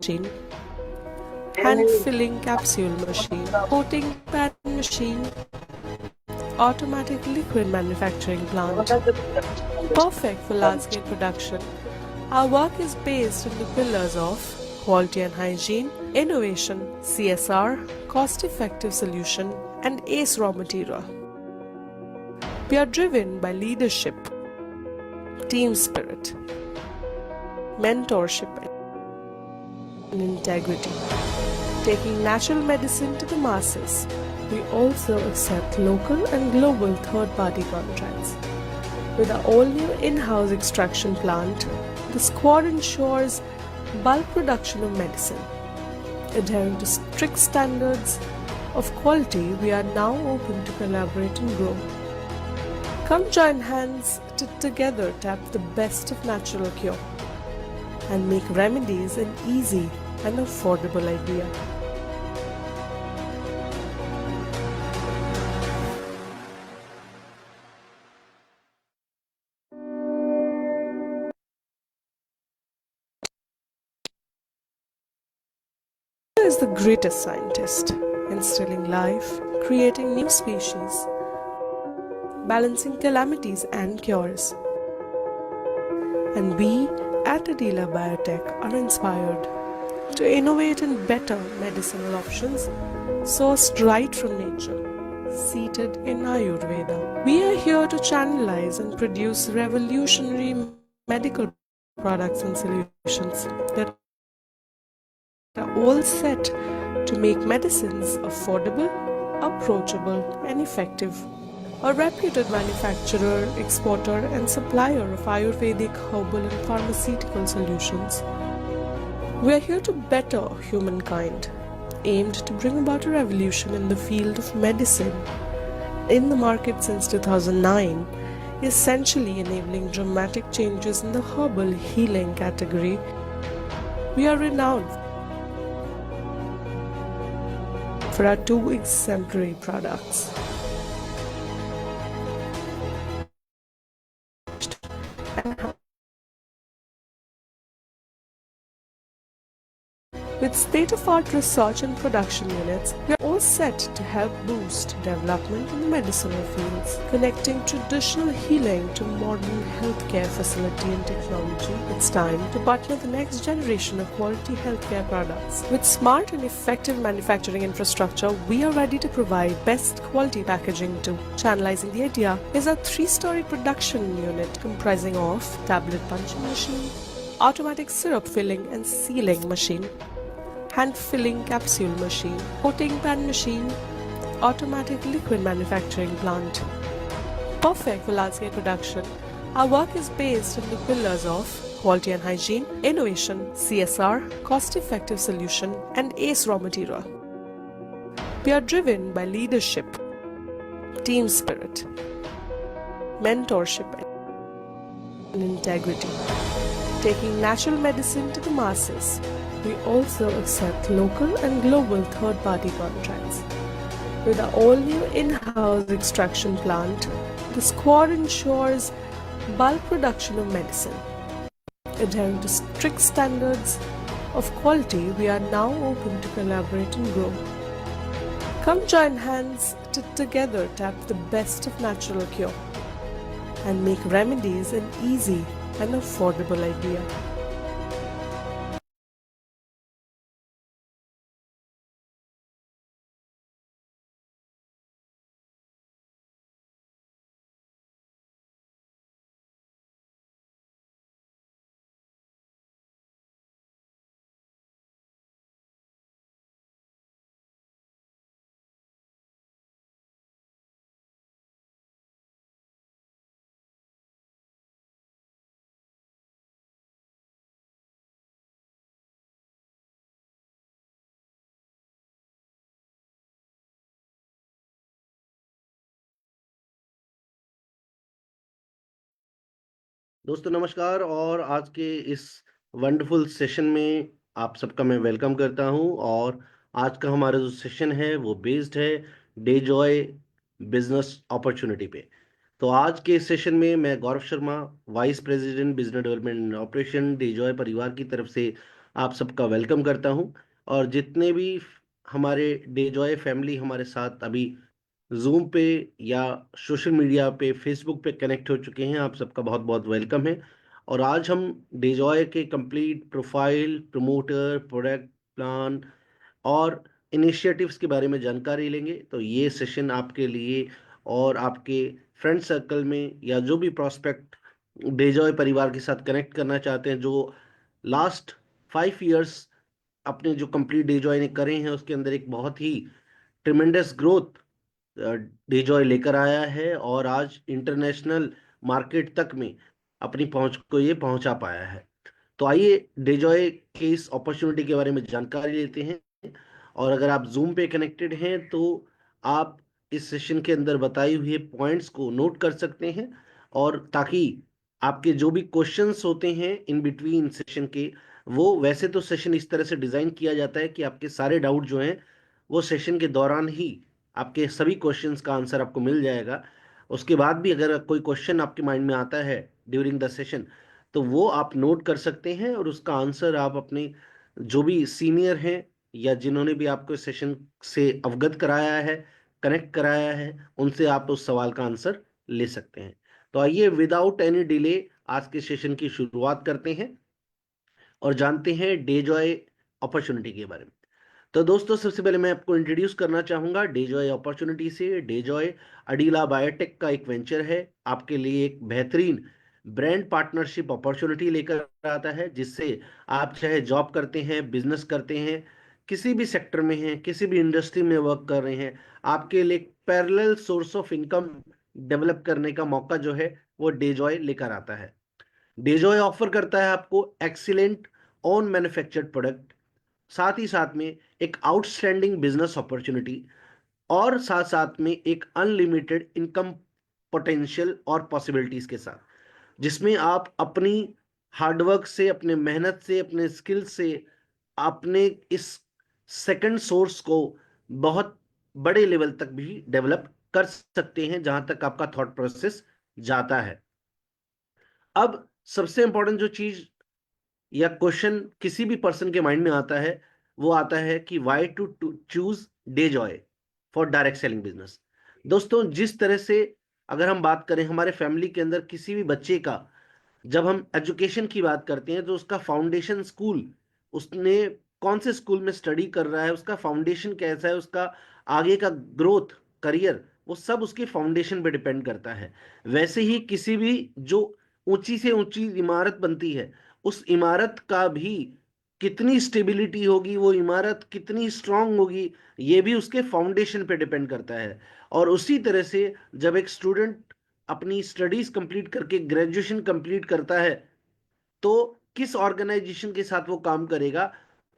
Machine, hand filling capsule machine, coating pan machine, automatic liquid manufacturing plant. Perfect for large-scale production. Our work is based on the pillars of quality and hygiene, innovation, CSR, cost-effective solution, and ACE raw material. We are driven by leadership, team spirit, mentorship, and integrity, taking natural medicine to the masses. We also accept local and global third-party contracts. With our all-new in-house extraction plant, the squad ensures bulk production of medicine. Adhering to strict standards of quality, we are now open to collaborate and grow. Come join hands to together tap the best of natural cure and make remedies an easy and affordable idea. Nature is the greatest scientist, instilling life, creating new species, balancing calamities and cures. And we at Adela Biotech are inspired to innovate in better medicinal options sourced right from nature, seated in Ayurveda. We are here to channelize and produce revolutionary medical products and solutions that are all set to make medicines affordable, approachable, and effective. A reputed manufacturer, exporter, and supplier of Ayurvedic, herbal, and pharmaceutical solutions. We are here to better humankind, aimed to bring about a revolution in the field of medicine. In the market since 2009, essentially enabling dramatic changes in the herbal healing category. We are renowned for our two exemplary products. With state-of-art research and production units, we are all set to help boost development in the medicinal fields, connecting traditional healing to modern healthcare facility and technology. It's time to partner the next generation of quality healthcare products. With smart and effective manufacturing infrastructure, we are ready to provide best quality packaging too. Channelizing the idea is a 3-story production unit comprising of tablet punching machine, automatic syrup filling and sealing machine, hand filling capsule machine, coating pan machine, automatic liquid manufacturing plant. Perfect for large-scale production. Our work is based on the pillars of quality and hygiene, innovation, CSR, cost-effective solution, and ACE raw material. We are driven by leadership, team spirit, mentorship, and integrity, taking natural medicine to the masses. We also accept local and global third-party contracts. With our all-new in-house extraction plant, the squad ensures bulk production of medicine. Adhering to strict standards of quality, we are now open to collaborate and grow. Come join hands to together tap the best of natural cure and make remedies an easy and affordable idea. दोस्तों नमस्कार और आज के इस wonderful session में आप सबका मैं वेलकम करता हूं। और आज का हमारा जो सेशन है वो बेस्ड है डे जॉय बिजनेस अपॉर्चुनिटी पे। तो आज के इस सेशन में मैं Gaurav Sharma, vice president business development and operation DeJoy परिवार की तरफ से आप सबका वेलकम करता हूं। और जितने भी हमारे डे जॉय फैमिली हमारे साथ अभी जूम पे या सोशल मीडिया पे फेसबुक पे कनेक्ट हो चुके हैं, आप सबका बहुत बहुत वेलकम है। और आज हम डिजॉय के complete profile, promoter, product plan और इनिशिएटिव्स के बारे में जानकारी लेंगे। तो ये सेशन आपके लिए और आपके फ्रेंड सर्कल में या जो भी प्रोस्पेक्ट डेजॉय परिवार के साथ कनेक्ट करना चाहते हैं, जो लास्ट 5 इयर्स अपने जो कंप्लीट डेजॉय ने करे हैं उसके अंदर एक बहुत ही ट्रिमेंडस ग्रोथ डेजॉय लेकर आया है और आज इंटरनेशनल मार्केट तक में अपनी पहुंच को ये पहुंचा पाया है। तो आइए डेजॉय के इस अपॉर्चुनिटी के बारे में जानकारी लेते हैं। और अगर आप जूम पे कनेक्टेड हैं तो आप इस सेशन के अंदर बताए हुए पॉइंट्स को नोट कर सकते हैं, और ताकि आपके जो भी क्वेश्चंस होते हैं इन बिटवीन सेशन के, वो वैसे तो सेशन इस तरह से डिजाइन किया जाता है कि आपके सारे डाउट जो हैं वो सेशन के दौरान ही आपके सभी क्वेश्चंस का आंसर आपको मिल जाएगा। उसके बाद भी अगर कोई क्वेश्चन आपके माइंड में आता है ड्यूरिंग द सेशन, तो वो आप नोट कर सकते हैं और उसका आंसर आप अपने जो भी सीनियर हैं या जिन्होंने भी आपको सेशन से अवगत कराया है, कनेक्ट कराया है, उनसे आप उस सवाल का आंसर ले सकते हैं। तो आइए विदाउट एनी डिले आज के सेशन की शुरुआत करते हैं और जानते हैं डे जॉय अपॉर्चुनिटी के बारे में। तो दोस्तों, सबसे पहले मैं आपको इंट्रोड्यूस करना चाहूंगा डे जॉय अपॉर्चुनिटी से। डे जॉय अडीला बायोटेक का एक वेंचर है, आपके लिए एक बेहतरीन ब्रांड पार्टनरशिप अपॉर्चुनिटी लेकर आता है, जिससे आप चाहे जॉब करते हैं, बिजनेस करते हैं, किसी भी सेक्टर में हैं, किसी भी इंडस्ट्री में वर्क कर रहे हैं, आपके लिए एक parallel source of income develop करने का मौका जो है वो डे जॉय लेकर आता है। डेजॉय ऑफर करता है आपको एक्सीलेंट ऑन मैन्युफैक्चर्ड प्रोडक्ट, साथ ही साथ में एक आउटस्टैंडिंग बिजनेस अपॉर्चुनिटी, और साथ साथ में एक अनलिमिटेड इनकम पोटेंशियल और पॉसिबिलिटीज के साथ, जिसमें आप अपनी हार्डवर्क से, अपने मेहनत से, अपने स्किल से, अपने इस सेकंड सोर्स को बहुत बड़े लेवल तक भी डेवलप कर सकते हैं, जहां तक आपका थॉट प्रोसेस जाता है। अब सबसे इंपॉर्टेंट जो चीज या क्वेश्चन किसी भी पर्सन के माइंड में आता है, वो आता है कि why to choose Dejoy for direct selling business. दोस्तों, जिस तरह से अगर हम बात करें हमारे फैमिली के अंदर किसी भी बच्चे का, जब हम एजुकेशन की बात करते हैं तो उसका फाउंडेशन स्कूल, उसने कौन से स्कूल में स्टडी कर रहा है, उसका फाउंडेशन कैसा है, उसका आगे का ग्रोथ, करियर, वो सब उसके फाउंडेशन पे डिपेंड करता है। वैसे ही किसी भी जो ऊंची से ऊंची इमारत बनती है, उस इमारत का भी कितनी स्टेबिलिटी होगी, वो इमारत कितनी स्ट्रांग होगी, ये भी उसके फाउंडेशन पे डिपेंड करता है। और उसी तरह से जब एक स्टूडेंट अपनी स्टडीज कंप्लीट करके ग्रेजुएशन कंप्लीट करता है, तो किस ऑर्गेनाइजेशन के साथ वो काम करेगा,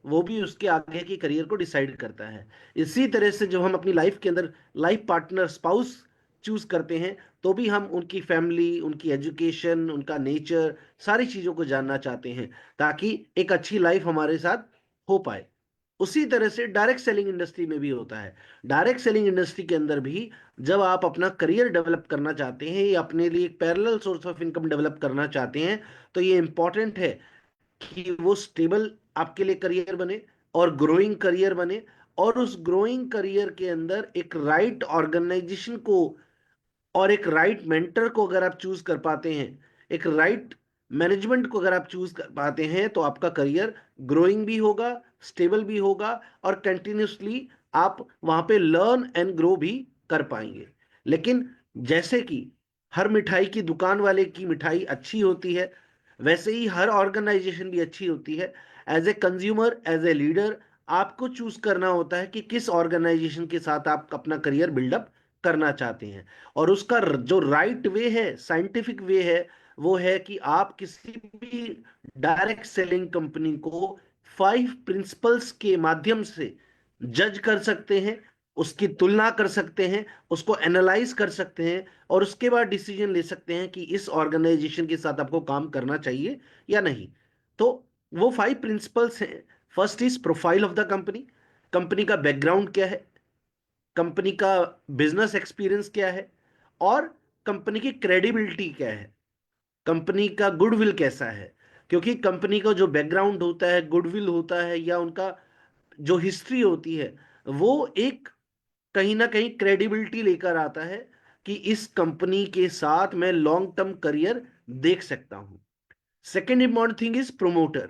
वो भी उसके आगे की करियर को डिसाइड करता है। इसी तरह से जब हम अपनी लाइफ के अंदर लाइफ पार्टनर, स्पाउस चूज करते हैं, तो भी हम उनकी फैमिली, उनकी एजुकेशन, उनका नेचर, सारी चीजों को जानना चाहते हैं, ताकि एक अच्छी लाइफ हमारे साथ हो पाए। उसी तरह से डायरेक्ट सेलिंग इंडस्ट्री में भी होता है। डायरेक्ट सेलिंग इंडस्ट्री के अंदर भी जब आप अपना करियर डेवलप करना चाहते हैं या अपने लिए एक parallel source of income develop करना चाहते हैं, तो ये इंपॉर्टेंट है कि वो स्टेबल आपके लिए करियर बने और ग्रोइंग करियर बने। और उस ग्रोइंग करियर के अंदर एक राइट ऑर्गेनाइजेशन को और एक राइट मेंटर को अगर आप चूज कर पाते हैं, एक राइट मैनेजमेंट को अगर आप चूज कर पाते हैं, तो आपका करियर ग्रोइंग भी होगा, स्टेबल भी होगा, और कंटिन्यूसली आप वहां पे लर्न एंड ग्रो भी कर पाएंगे। लेकिन जैसे कि हर मिठाई की दुकान वाले की मिठाई अच्छी होती है, वैसे ही हर ऑर्गेनाइजेशन भी अच्छी होती है। As a consumer, as a leader, आपको चूज करना होता है कि किस ऑर्गेनाइजेशन के साथ आप अपना करियर बिल्डअप करना चाहते हैं। और उसका जो राइट वे है, साइंटिफिक वे है, वो है कि आप किसी भी डायरेक्ट सेलिंग कंपनी को 5 प्रिंसिपल्स के माध्यम से जज कर सकते हैं, उसकी तुलना कर सकते हैं, उसको एनालाइज कर सकते हैं, और उसके बाद डिसीजन ले सकते हैं कि इस ऑर्गेनाइजेशन के साथ आपको काम करना चाहिए या नहीं। तो वो 5 प्रिंसिपल्स हैं। First is profile of the company. Company का बैकग्राउंड क्या है, कंपनी का बिजनेस एक्सपीरियंस क्या है, और कंपनी की क्रेडिबिलिटी क्या है, कंपनी का गुडविल कैसा है। क्योंकि कंपनी का जो बैकग्राउंड होता है, गुडविल होता है, या उनका जो हिस्ट्री होती है, वो एक कहीं ना कहीं क्रेडिबिलिटी लेकर आता है कि इस कंपनी के साथ मैं लॉन्ग टर्म करियर देख सकता हूं। Second important thing is promoter.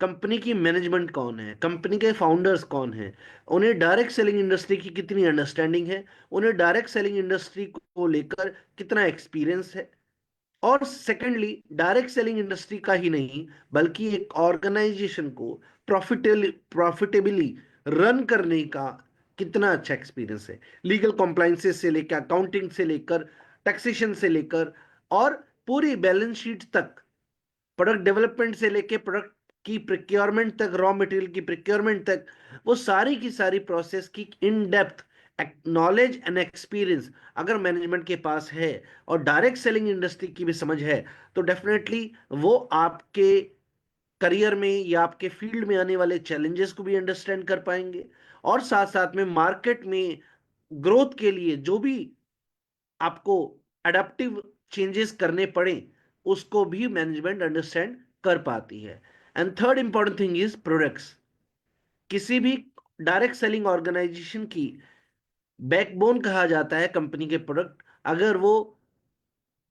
Company की मैनेजमेंट कौन है, कंपनी के फाउंडर्स कौन है, उन्हें डायरेक्ट सेलिंग इंडस्ट्री की कितनी अंडरस्टैंडिंग है, उन्हें डायरेक्ट सेलिंग इंडस्ट्री को लेकर कितना एक्सपीरियंस है। और सेकेंडली, डायरेक्ट सेलिंग इंडस्ट्री का ही नहीं, बल्कि एक ऑर्गेनाइजेशन को प्रॉफिटेबली रन करने का कितना अच्छा एक्सपीरियंस है। लीगल कॉम्प्लाइंसेस से लेकर, अकाउंटिंग से लेकर, टैक्सेशन से लेकर, और पूरी बैलेंस शीट तक, प्रोडक्ट डेवलपमेंट से लेके प्रोडक्ट की प्रिक्योरमेंट तक, रॉ मटेरियल की प्रिक्योरमेंट तक, वो सारी की सारी प्रोसेस की in depth knowledge and experience अगर मैनेजमेंट के पास है, और डायरेक्ट सेलिंग इंडस्ट्री की भी समझ है, तो डेफिनेटली वो आपके करियर में या आपके फील्ड में आने वाले चैलेंजेस को भी अंडरस्टैंड कर पाएंगे, और साथ साथ में मार्केट में ग्रोथ के लिए जो भी आपको अडेप्टिव चेंजेस करने पड़े, उसको भी मैनेजमेंट अंडरस्टैंड कर पाती है। And third important thing is products. किसी भी डायरेक्ट सेलिंग ऑर्गेनाइजेशन की बैकबोन कहा जाता है कंपनी के प्रोडक्ट। अगर वो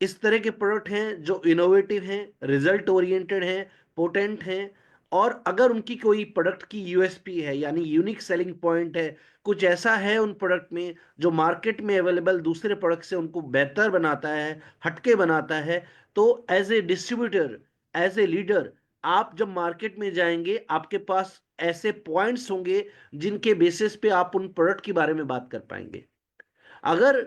इस तरह के प्रोडक्ट हैं जो इनोवेटिव हैं, रिजल्ट ओरिएंटेड हैं, पोटेंट हैं, और अगर उनकी कोई प्रोडक्ट की यूएसपी है, यानी यूनिक सेलिंग पॉइंट है, कुछ ऐसा है उन प्रोडक्ट में जो मार्केट में अवेलेबल दूसरे प्रोडक्ट से उनको बेहतर बनाता है, हटके बनाता है, तो as a distributor, as a leader, आप जब मार्केट में जाएंगे, आपके पास ऐसे पॉइंट्स होंगे जिनके बेसिस पे आप उन प्रोडक्ट के बारे में बात कर पाएंगे। अगर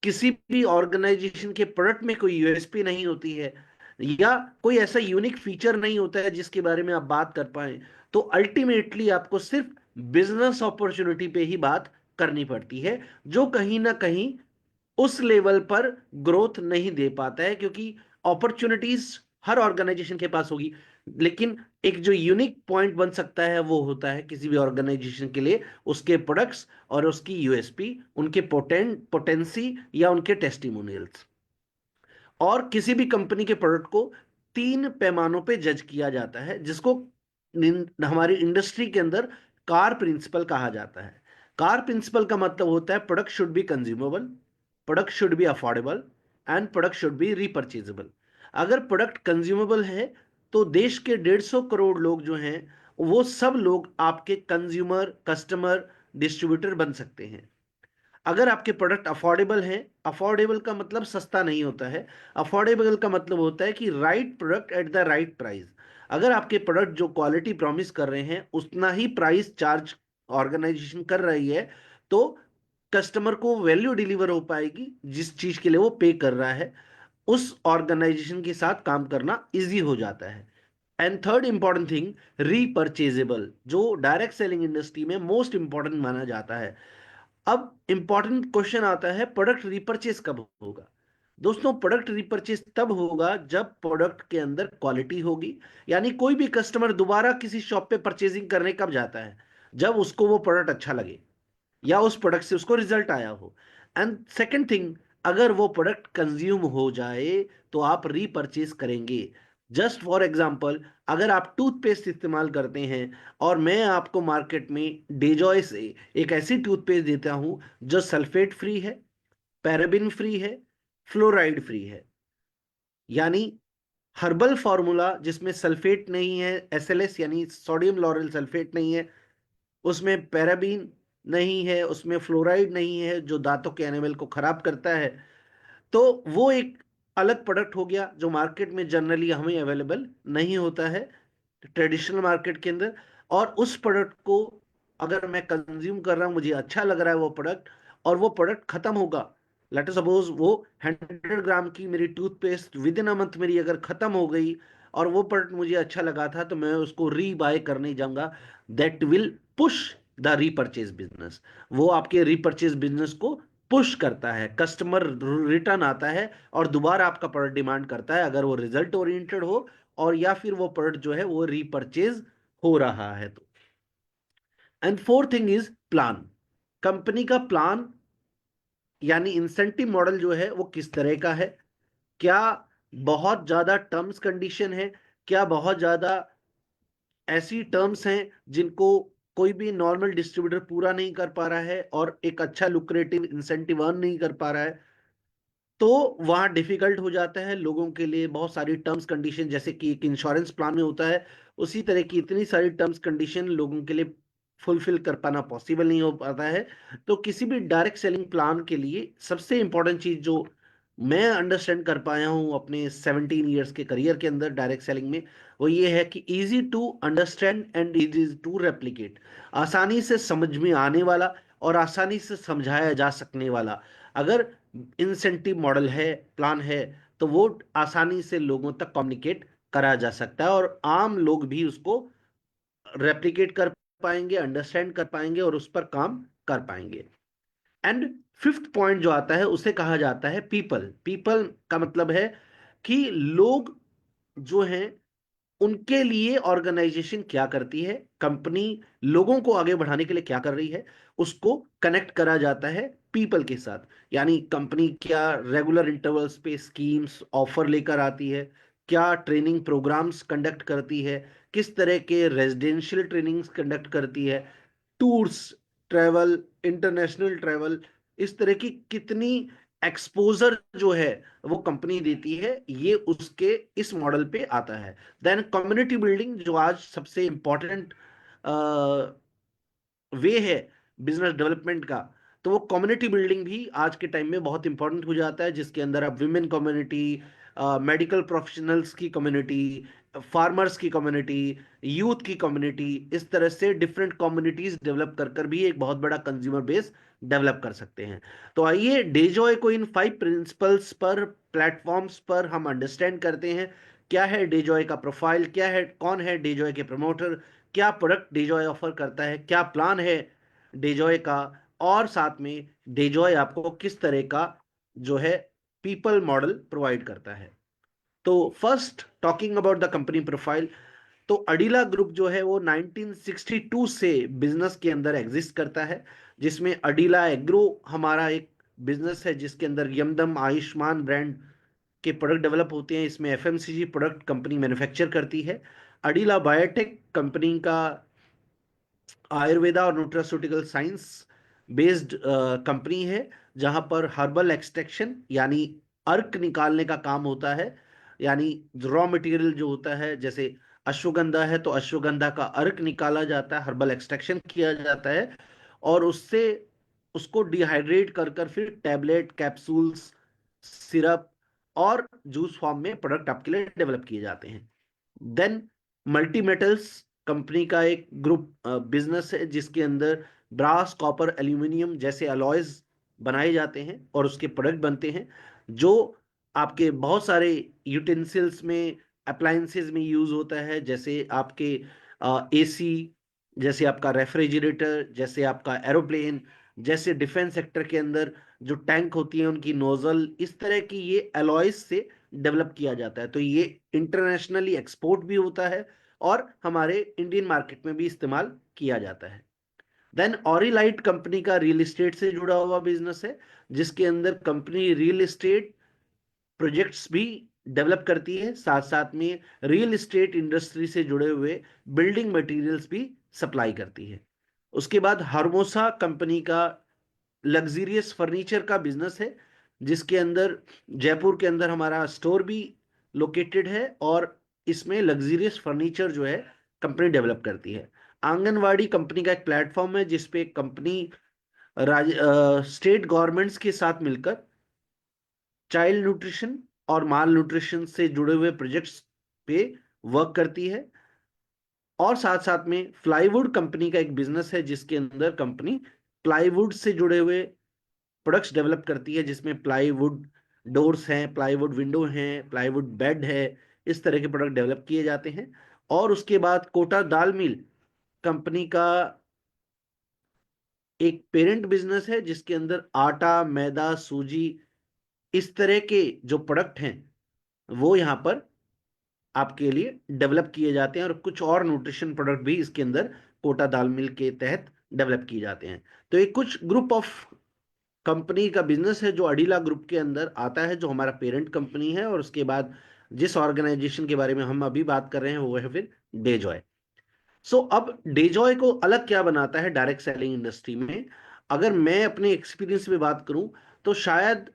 किसी भी ऑर्गेनाइजेशन के प्रोडक्ट में कोई यूएसपी नहीं होती है, या कोई ऐसा यूनिक फीचर नहीं होता है जिसके बारे में आप बात कर पाए, तो अल्टीमेटली आपको सिर्फ बिजनेस अपॉर्चुनिटी पे ही बात करनी पड़ती है, जो कहीं ना कहीं उस लेवल पर ग्रोथ नहीं दे पाता है। क्योंकि अपॉर्चुनिटीज हर ऑर्गेनाइजेशन के पास होगी, लेकिन एक जो यूनिक पॉइंट बन सकता है वो होता है किसी भी ऑर्गेनाइजेशन के लिए उसके प्रोडक्ट्स और उसकी यूएसपी, उनके पोटेंसी या उनके टेस्टिमोनियल्स। और किसी भी कंपनी के प्रोडक्ट को 3 पैमानों पे जज किया जाता है, जिसको हमारी इंडस्ट्री के अंदर कार प्रिंसिपल कहा जाता है। कार प्रिंसिपल का मतलब होता है product should be consumable, product should be affordable, and product should be repurchasable. अगर प्रोडक्ट कंज्यूमेबल है, तो देश के 150 करोड़ लोग जो हैं, वो सब लोग आपके कंज्यूमर, कस्टमर, डिस्ट्रीब्यूटर बन सकते हैं। अगर आपके प्रोडक्ट अफोर्डेबल हैं, अफोर्डेबल का मतलब सस्ता नहीं होता है, अफोर्डेबल का मतलब होता है कि right product at the right price. अगर आपके प्रोडक्ट जो क्वालिटी प्रॉमिस कर रहे हैं उतना ही प्राइस चार्ज ऑर्गेनाइजेशन कर रही है, तो कस्टमर को वैल्यू डिलीवर हो पाएगी जिस चीज के लिए वो पे कर रहा है, उस ऑर्गेनाइजेशन के साथ काम करना इजी हो जाता है। एंड थर्ड इंपॉर्टेंट थिंग, रीपर्चेजेबल, जो डायरेक्ट सेलिंग इंडस्ट्री में मोस्ट इंपॉर्टेंट माना जाता है। अब इंपॉर्टेंट क्वेश्चन आता है, प्रोडक्ट रिपर्चेस कब होगा। दोस्तों, प्रोडक्ट रिपर्चेस तब होगा जब प्रोडक्ट के अंदर क्वालिटी होगी। यानी कोई भी कस्टमर दोबारा किसी शॉप पे परचेजिंग करने कब जाता है, जब उसको वो प्रोडक्ट अच्छा लगे या उस प्रोडक्ट से उसको रिजल्ट आया हो। एंड सेकंड थिंग, अगर वो प्रोडक्ट कंज्यूम हो जाए तो आप रीपरचेज करेंगे। जस्ट फॉर एग्जांपल, अगर आप टूथपेस्ट इस्तेमाल करते हैं और मैं आपको मार्केट में डेजॉय से एक ऐसी टूथपेस्ट देता हूं जो सल्फेट फ्री है, पैराबिन फ्री है, फ्लोराइड फ्री है, यानी हर्बल फार्मूला जिसमें सल्फेट नहीं है, एसएलएस यानी सोडियम लॉरेल सल्फेट नहीं है, उसमें पैराबीन नहीं है, उसमें फ्लोराइड नहीं है जो दांतों के एनिमल को खराब करता है, तो वो एक अलग प्रोडक्ट हो गया जो मार्केट में जनरली हमें अवेलेबल नहीं होता है, ट्रेडिशनल मार्केट के अंदर। और उस प्रोडक्ट को अगर मैं कंज्यूम कर रहा हूं, मुझे अच्छा लग रहा है वो प्रोडक्ट, और वो प्रोडक्ट खत्म होगा, लेट सपोज वो 100 ग्राम की मेरी toothpaste with in a month मेरी अगर खत्म हो गई, और वो प्रोडक्ट मुझे अच्छा लगा था, तो मैं उसको री बाय करने जाऊंगा। That will push the repurchase business. वो आपके रीपरचेज बिजनेस को पुश करता है, कस्टमर रिटर्न आता है और दोबारा आपका प्रोडक्ट डिमांड करता है, अगर वो रिजल्ट ओरिएंटेड हो और या फिर वो प्रोडक्ट जो है वो रीपरचेज हो रहा है। तो and fourth thing is plan. Company का प्लान यानी इंसेंटिव मॉडल जो है वो किस तरह का है, क्या बहुत ज्यादा टर्म्स कंडीशन है, क्या बहुत ज्यादा ऐसी टर्म्स हैं जिनको कोई भी नॉर्मल डिस्ट्रीब्यूटर पूरा नहीं कर पा रहा है और एक अच्छा लुक्रेटिव इंसेंटिव अर्न नहीं कर पा रहा है, तो वहां डिफिकल्ट हो जाता है लोगों के लिए। बहुत सारी टर्म्स कंडीशन जैसे कि एक इंश्योरेंस प्लान में होता है, उसी तरह की इतनी सारी टर्म्स कंडीशन लोगों के लिए फुलफिल कर पाना पॉसिबल नहीं हो पाता है। तो किसी भी डायरेक्ट सेलिंग प्लान के लिए सबसे इंपॉर्टेंट चीज जो मैं अंडरस्टैंड कर पाया हूं अपने 17 ईयर्स के करियर के अंदर डायरेक्ट सेलिंग में, वो ये है कि easy to understand and easy to replicate. आसानी से समझ में आने वाला और आसानी से समझाया जा सकने वाला अगर इंसेंटिव मॉडल है, प्लान है, तो वो आसानी से लोगों तक कम्युनिकेट करा जा सकता है और आम लोग भी उसको रेप्लिकेट कर पाएंगे, अंडरस्टैंड कर पाएंगे और उस पर काम कर पाएंगे। एंड फिफ्थ पॉइंट जो आता है उसे कहा जाता है पीपल। पीपल का मतलब है कि लोग जो हैं उनके लिए ऑर्गेनाइजेशन क्या करती है, कंपनी लोगों को आगे बढ़ाने के लिए क्या कर रही है, उसको कनेक्ट करा जाता है पीपल के साथ। यानी कंपनी क्या रेगुलर इंटरवल्स पे स्कीम्स ऑफर लेकर आती है, क्या ट्रेनिंग प्रोग्राम्स कंडक्ट करती है, किस तरह के रेजिडेंशियल ट्रेनिंग्स कंडक्ट करती है, टूर्स, ट्रैवल, इंटरनेशनल ट्रैवल, इस तरह की कितनी एक्सपोजर जो है वो कंपनी देती है, ये उसके इस मॉडल पे आता है। देन कम्युनिटी बिल्डिंग जो आज सबसे इंपॉर्टेंट वे है बिजनेस डेवलपमेंट का, तो वो कम्युनिटी बिल्डिंग भी आज के टाइम में बहुत इंपॉर्टेंट हो जाता है, जिसके अंदर आप विमेन कम्युनिटी, मेडिकल प्रोफेशनल्स की कम्युनिटी, फार्मर्स की कम्युनिटी, यूथ की कम्युनिटी, इस तरह से डिफरेंट कम्युनिटीज डेवलप कर कर भी एक बहुत बड़ा कंज्यूमर बेस डेवलप कर सकते हैं। तो आइए डेजॉय को इन 5 प्रिंसिपल्स पर, प्लेटफॉर्म्स पर हम अंडरस्टैंड करते हैं। क्या है डेजॉय का प्रोफाइल, क्या है, कौन है डेजॉय के प्रमोटर, क्या प्रोडक्ट डेजॉय ऑफर करता है, क्या प्लान है डेजॉय का, और साथ में डेजॉय आपको किस तरह का जो है पीपल मॉडल प्रोवाइड करता है। तो first talking about the company profile, तो अडीला ग्रुप जो है वो 1962 से बिजनेस के अंदर एग्जिस्ट करता है, जिसमें अडीला एग्रो हमारा एक बिजनेस है जिसके अंदर यमदम, आयुष्मान ब्रांड के प्रोडक्ट डेवलप होते हैं। इसमें एफएमसीजी प्रोडक्ट कंपनी मैन्युफैक्चर करती है। अडीला बायोटेक कंपनी का आयुर्वेदा और न्यूट्रास्यूटिकल साइंस बेस्ड कंपनी है, जहां पर हर्बल एक्सट्रैक्शन यानी अर्क निकालने का काम होता है। यानी रॉ मटेरियल जो होता है, जैसे अश्वगंधा है तो अश्वगंधा का अर्क निकाला जाता है, हर्बल एक्सट्रैक्शन किया जाता है और उससे उसको डिहाइड्रेट कर कर फिर टैबलेट, कैप्सूल्स, सिरप और जूस फॉर्म में प्रोडक्ट आपके लिए डेवलप किए जाते हैं। देन मल्टी मेटल्स कंपनी का एक ग्रुप बिजनेस है जिसके अंदर ब्रास, कॉपर, एल्यूमिनियम जैसे अलॉयज बनाए जाते हैं और उसके प्रोडक्ट बनते हैं, जो आपके बहुत सारे यूटेंसिल्स में, अप्लायंसेस में यूज होता है, जैसे आपके एसी, जैसे आपका रेफ्रिजरेटर, जैसे आपका एरोप्लेन, जैसे डिफेंस सेक्टर के अंदर जो टैंक होती है उनकी नोजल, इस तरह की ये अलॉयज से डेवलप किया जाता है। तो ये इंटरनेशनली एक्सपोर्ट भी होता है और हमारे इंडियन मार्केट में भी इस्तेमाल किया जाता है। देन ऑरिलाइट कंपनी का रियल एस्टेट से जुड़ा हुआ बिजनेस है, जिसके अंदर कंपनी रियल एस्टेट प्रोजेक्ट्स भी डेवलप करती है, साथ साथ में रियल एस्टेट इंडस्ट्री से जुड़े हुए बिल्डिंग मटेरियल्स भी सप्लाई करती है। उसके बाद हर्मोसा कंपनी का लग्जीरियस फर्नीचर का बिजनेस है, जिसके अंदर जयपुर के अंदर हमारा स्टोर भी लोकेटेड है और इसमें लग्जीरियस फर्नीचर जो है कंपनी डेवलप करती है। आंगनवाड़ी कंपनी का एक प्लेटफॉर्म है जिसपे कंपनी स्टेट गवर्नमेंट्स के साथ मिलकर चाइल्ड न्यूट्रिशन और माल न्यूट्रिशन से जुड़े हुए प्रोजेक्ट्स पे वर्क करती है। और साथ साथ में प्लाईवुड कंपनी का एक बिजनेस है जिसके अंदर कंपनी प्लाईवुड से जुड़े हुए प्रोडक्ट्स डेवलप करती है, जिसमें प्लाईवुड डोर्स हैं, प्लाईवुड विंडो हैं, प्लाईवुड बेड है, इस तरह के प्रोडक्ट डेवलप किए जाते हैं। और उसके बाद कोटा दाल मिल कंपनी का एक पेरेंट बिजनेस है जिसके अंदर आटा, मैदा, सूजी, इस तरह के जो प्रोडक्ट हैं वो यहाँ पर आपके लिए डेवलप किए जाते हैं, और कुछ और न्यूट्रिशन प्रोडक्ट भी इसके अंदर कोटा दाल मिल के तहत डेवलप किए जाते हैं। तो ये कुछ ग्रुप ऑफ कंपनी का बिजनेस है जो अडीला ग्रुप के अंदर आता है, जो हमारा पेरेंट कंपनी है। और उसके बाद जिस ऑर्गेनाइजेशन के बारे में हम अभी बात कर रहे हैं वो है फिर डेजॉय। सो अब डेजॉय को अलग क्या बनाता है डायरेक्ट सेलिंग इंडस्ट्री में? अगर मैं अपने एक्सपीरियंस में बात करूं तो शायद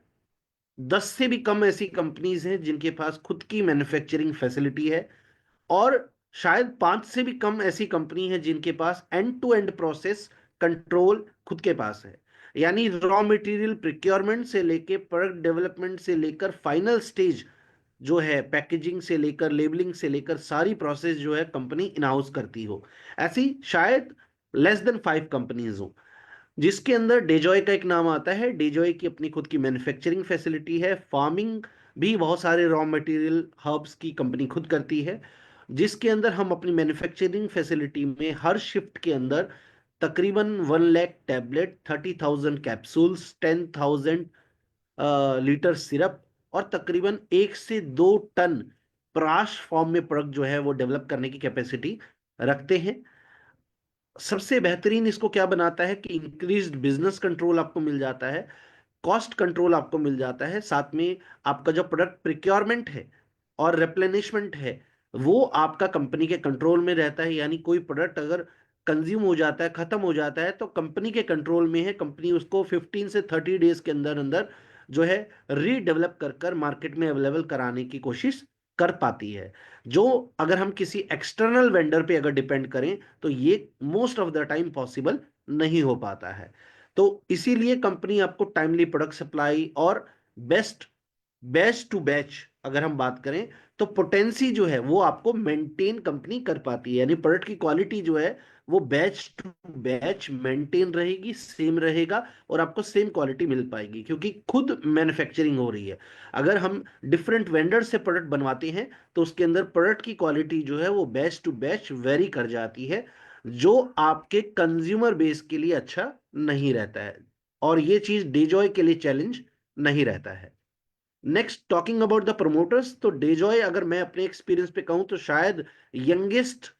10 से भी कम ऐसी कंपनीज हैं जिनके पास खुद की मैन्युफैक्चरिंग फैसिलिटी है, और शायद 5 से भी कम ऐसी कंपनी है जिनके पास end to end process control खुद के पास है। यानी रॉ मटेरियल प्रिक्योरमेंट से लेके प्रोडक्ट डेवलपमेंट से लेकर फाइनल स्टेज जो है पैकेजिंग से लेकर लेबलिंग से लेकर सारी प्रोसेस जो है कंपनी इन हाउस करती हो। ऐसी शायद लेस देन 5 कंपनीज हो जिसके अंदर डेजॉय का एक नाम आता है। डेजॉय की अपनी खुद की मैन्युफैक्चरिंग फैसिलिटी है, फार्मिंग भी बहुत सारे रॉ मटेरियल हर्ब्स की कंपनी खुद करती है, जिसके अंदर हम अपनी मैन्युफैक्चरिंग फैसिलिटी में हर शिफ्ट के अंदर तकरीबन 1 lakh tablet, 30,000 capsules, 10,000 litre syrup और तकरीबन 1 से 2 टन प्राश फॉर्म में प्रोडक्ट जो है वो डेवलप करने की कैपेसिटी रखते हैं। सबसे बेहतरीन इसको क्या बनाता है कि इंक्रीज्ड बिजनेस कंट्रोल आपको मिल जाता है, कॉस्ट कंट्रोल आपको मिल जाता है, साथ में आपका जो प्रोडक्ट प्रिक्योरमेंट है और रिप्लेनिशमेंट है वो आपका कंपनी के कंट्रोल में रहता है। यानी कोई प्रोडक्ट अगर कंज्यूम हो जाता है, खत्म हो जाता है, तो कंपनी के कंट्रोल में है, कंपनी उसको 15 से 30 डेज के अंदर अंदर जो है रीडेवलप कर कर मार्केट में अवेलेबल कराने की कोशिश कर पाती है। जो अगर हम किसी एक्सटर्नल वेंडर पे अगर डिपेंड करें तो ये most of the time possible नहीं हो पाता है। तो इसीलिए कंपनी आपको टाइमली प्रोडक्ट सप्लाई और बेस्ट बैच टू बैच अगर हम बात करें तो पोटेंसी जो है वो आपको मेंटेन कंपनी कर पाती है। यानी प्रोडक्ट की क्वालिटी जो है वो बैच टू बैच मेंटेन रहेगी, सेम रहेगा, और आपको सेम क्वालिटी मिल पाएगी क्योंकि खुद मैन्युफैक्चरिंग हो रही है। अगर हम डिफरेंट वेंडर से प्रोडक्ट बनवाते हैं तो उसके अंदर प्रोडक्ट की क्वालिटी जो है वो बैच टू बैच वेरी कर जाती है, जो आपके कंज्यूमर बेस के लिए अच्छा नहीं रहता है, और ये चीज डेजॉय के लिए चैलेंज नहीं रहता है। Next talking about the promoters, तो डेजॉय अगर मैं अपने एक्सपीरियंस पे कहूं तो शायद यंगेस्ट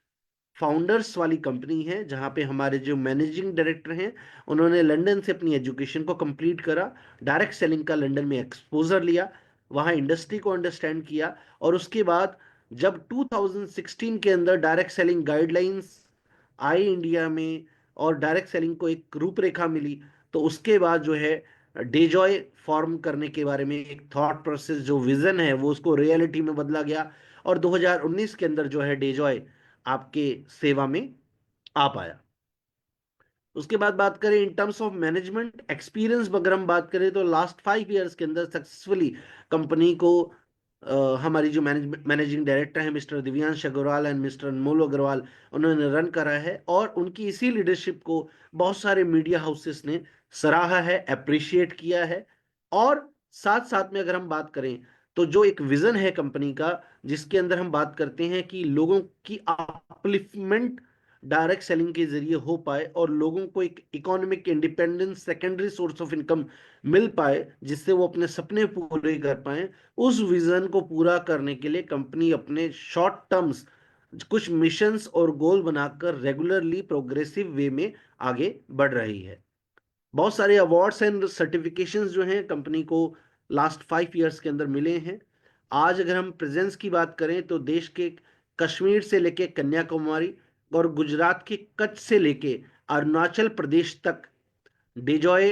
फाउंडर्स वाली कंपनी है, जहां पे हमारे जो मैनेजिंग डायरेक्टर हैं उन्होंने लंदन से अपनी एजुकेशन को कंप्लीट करा, डायरेक्ट सेलिंग का लंदन में एक्सपोजर लिया, वहां इंडस्ट्री को अंडरस्टैंड किया, और उसके बाद जब 2016 के अंदर डायरेक्ट सेलिंग गाइडलाइंस आई इंडिया में और डायरेक्ट सेलिंग को एक रूपरेखा मिली, तो उसके बाद जो है डेजॉय फॉर्म करने के बारे में एक थॉट प्रोसेस जो विजन है वो उसको रियलिटी में बदला गया, और 2019 के अंदर जो है डेजॉय आपके सेवा में आ पाया। उसके बाद बात करें in terms of management experience, अगर हम बात करें तो लास्ट 5 इयर्स के अंदर सक्सेसफुली कंपनी को हमारी जो मैनेजिंग डायरेक्टर है mister Divyansh Agarwal and mister Anmol Agarwal, उन्होंने रन करा है, और उनकी इसी लीडरशिप को बहुत सारे मीडिया हाउसेस ने सराहा है, अप्रिशिएट किया है। और साथ साथ में अगर हम बात करें तो जो एक विजन है कंपनी का जिसके अंदर हम बात करते हैं कि लोगों की अपलिफ्टमेंट डायरेक्ट सेलिंग के जरिए हो पाए और लोगों को एक economic independence, secondary source of income मिल पाए जिससे वो अपने सपने पूरे कर पाए, उस विजन को पूरा करने के लिए कंपनी अपने शॉर्ट टर्म्स कुछ मिशंस और गोल बनाकर रेगुलरली प्रोग्रेसिव वे में आगे बढ़ रही है। बहुत सारे अवार्ड्स एंड सर्टिफिकेशंस जो हैं कंपनी को लास्ट 5 इयर्स के अंदर मिले हैं। आज अगर हम प्रेजेंस की बात करें तो देश के कश्मीर से लेके कन्याकुमारी और गुजरात के कच्छ से लेके अरुणाचल प्रदेश तक डेजॉय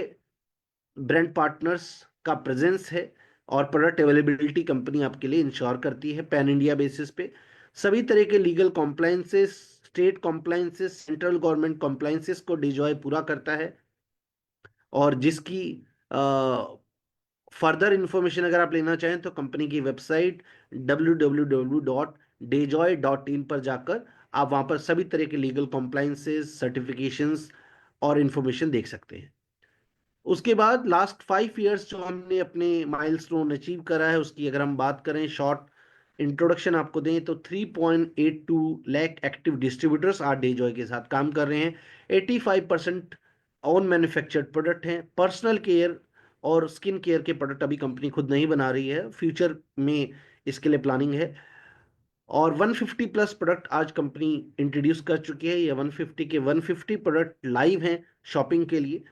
ब्रांड पार्टनर्स का प्रेजेंस है, और प्रोडक्ट अवेलेबिलिटी कंपनी आपके लिए इंश्योर करती है पैन इंडिया बेसिस पे। सभी तरह के legal compliances, state compliances, central government compliances को डिजॉय पूरा करता है, और जिसकी फर्दर इंफॉर्मेशन अगर आप लेना चाहें तो कंपनी की वेबसाइट www.dejoy.in पर जाकर आप वहां पर सभी तरह के लीगल कॉम्प्लायंसेस, सर्टिफिकेशंस और इंफॉर्मेशन देख सकते हैं। उसके बाद लास्ट 5 इयर्स जो हमने अपने माइलस्टोन अचीव करा है उसकी अगर हम बात करें, शॉर्ट इंट्रोडक्शन आपको दें तो 3.82 लाख एक्टिव डिस्ट्रीब्यूटर्स आज डेजॉय के साथ काम कर रहे हैं। 85% ऑन मैन्युफैक्चर्ड प्रोडक्ट हैं। पर्सनल केयर और स्किन केयर के प्रोडक्ट अभी कंपनी खुद नहीं बना रही है, फ्यूचर में इसके लिए प्लानिंग है। और 150 प्लस प्रोडक्ट आज कंपनी इंट्रोड्यूस कर चुकी है। ये 150 के 150 प्रोडक्ट लाइव हैं शॉपिंग के लिए।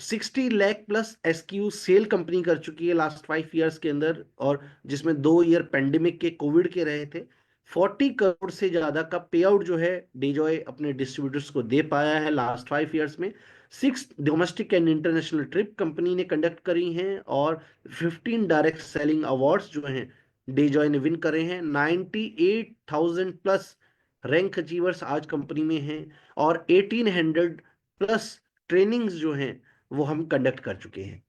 60 lakh plus SQ sale company कर चुकी है लास्ट 5 ईयर्स के अंदर, और जिसमें 2 ईयर पेंडेमिक के कोविड के रहे थे। 40 करोड़ से ज्यादा का पे आउट जो है डेजॉय अपने डिस्ट्रीब्यूटर्स को दे पाया है लास्ट 5 ईयर्स में। 6 domestic and international trip company ने कंडक्ट करी हैं, और 15 डायरेक्ट सेलिंग अवार्ड्स जो हैं डेजॉय ने विन करे हैं। 98,000 प्लस रैंक अचीवर्स आज कंपनी में हैं, और 1800 प्लस ट्रेनिंग्स जो हैं वो हम कंडक्ट कर चुके हैं।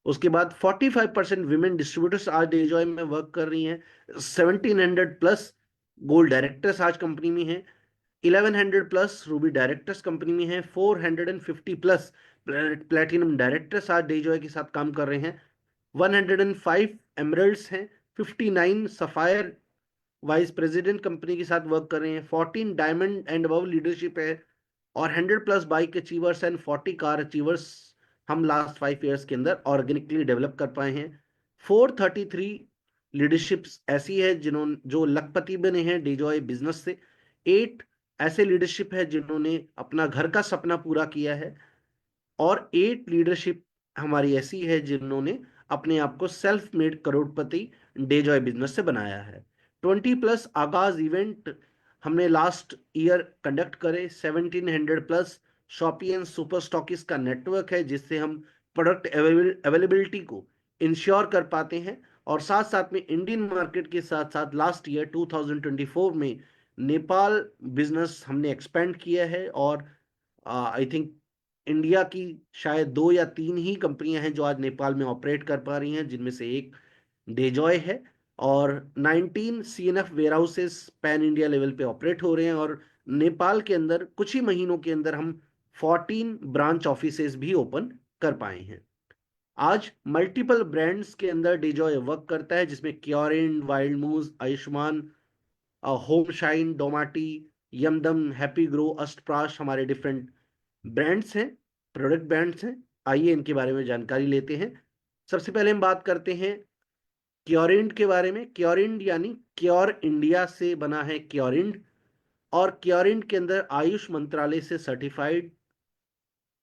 उसके बाद 45% विमेन डिस्ट्रीब्यूटर्स आज डेजॉय में वर्क कर रही हैं। 1700 प्लस गोल्ड डायरेक्टर्स आज कंपनी में हैं। 1100 प्लस रूबी डायरेक्टर्स कंपनी में हैं। 450 प्लस प्लेटिनम डायरेक्टर्स आज डेजॉय के साथ काम कर रहे हैं। 105 एमरल्ड्स हैं। 59 सफायर वाइस प्रेसिडेंट कंपनी के साथ वर्क कर रहे हैं। 14 डायमंड एंड अबव लीडरशिप है, और 100 plus bike achievers and 40 car achievers हम लास्ट 5 ईयर्स के अंदर ऑर्गेनिकली डेवलप कर पाए हैं। 433 लीडरशिप्स ऐसी है जिन्होंने जो लखपति बने हैं डेजॉय बिजनेस से। 8 ऐसे लीडरशिप है जिन्होंने अपना घर का सपना पूरा किया है, और 8 लीडरशिप हमारी ऐसी है जिन्होंने अपने आप को सेल्फ मेड करोड़पति डेजॉय बिजनेस से बनाया है। 20 प्लस आगाज इवेंट हमने लास्ट ईयर कंडक्ट करे। 1700 plus shoppe and super stockist का नेटवर्क है, जिससे हम प्रोडक्ट अवेलेबिलिटी को इंश्योर कर पाते हैं। और साथ साथ में इंडियन मार्केट के साथ साथ लास्ट ईयर 2024 में नेपाल बिजनेस हमने एक्सपेंड किया है, और आई थिंक इंडिया की शायद 2 या 3 ही कंपनियां हैं जो आज नेपाल में ऑपरेट कर पा रही हैं, जिनमें से एक डेजॉय है। और 19 CNF warehouses pan India level पे ऑपरेट हो रहे हैं, और नेपाल के अंदर कुछ ही महीनों के अंदर हम 14 ब्रांच ऑफिसेस भी ओपन कर पाए हैं। आज मल्टीपल ब्रांड्स के अंदर डेजॉय वर्क करता है, जिसमें क्योरिन, wild moose, Ayushman, home shine, डोमाटी, यमदम, हैप्पी ग्रो, अष्टप्राश हमारे डिफरेंट ब्रांड्स हैं, प्रोडक्ट ब्रांड्स हैं। आइए इनके बारे में जानकारी लेते हैं। सबसे पहले हम बात करते हैं क्योरिंड के बारे में। क्योरिंड यानी क्योर इंडिया से बना है क्योरिंड, और क्योरिंड के अंदर आयुष मंत्रालय से सर्टिफाइड,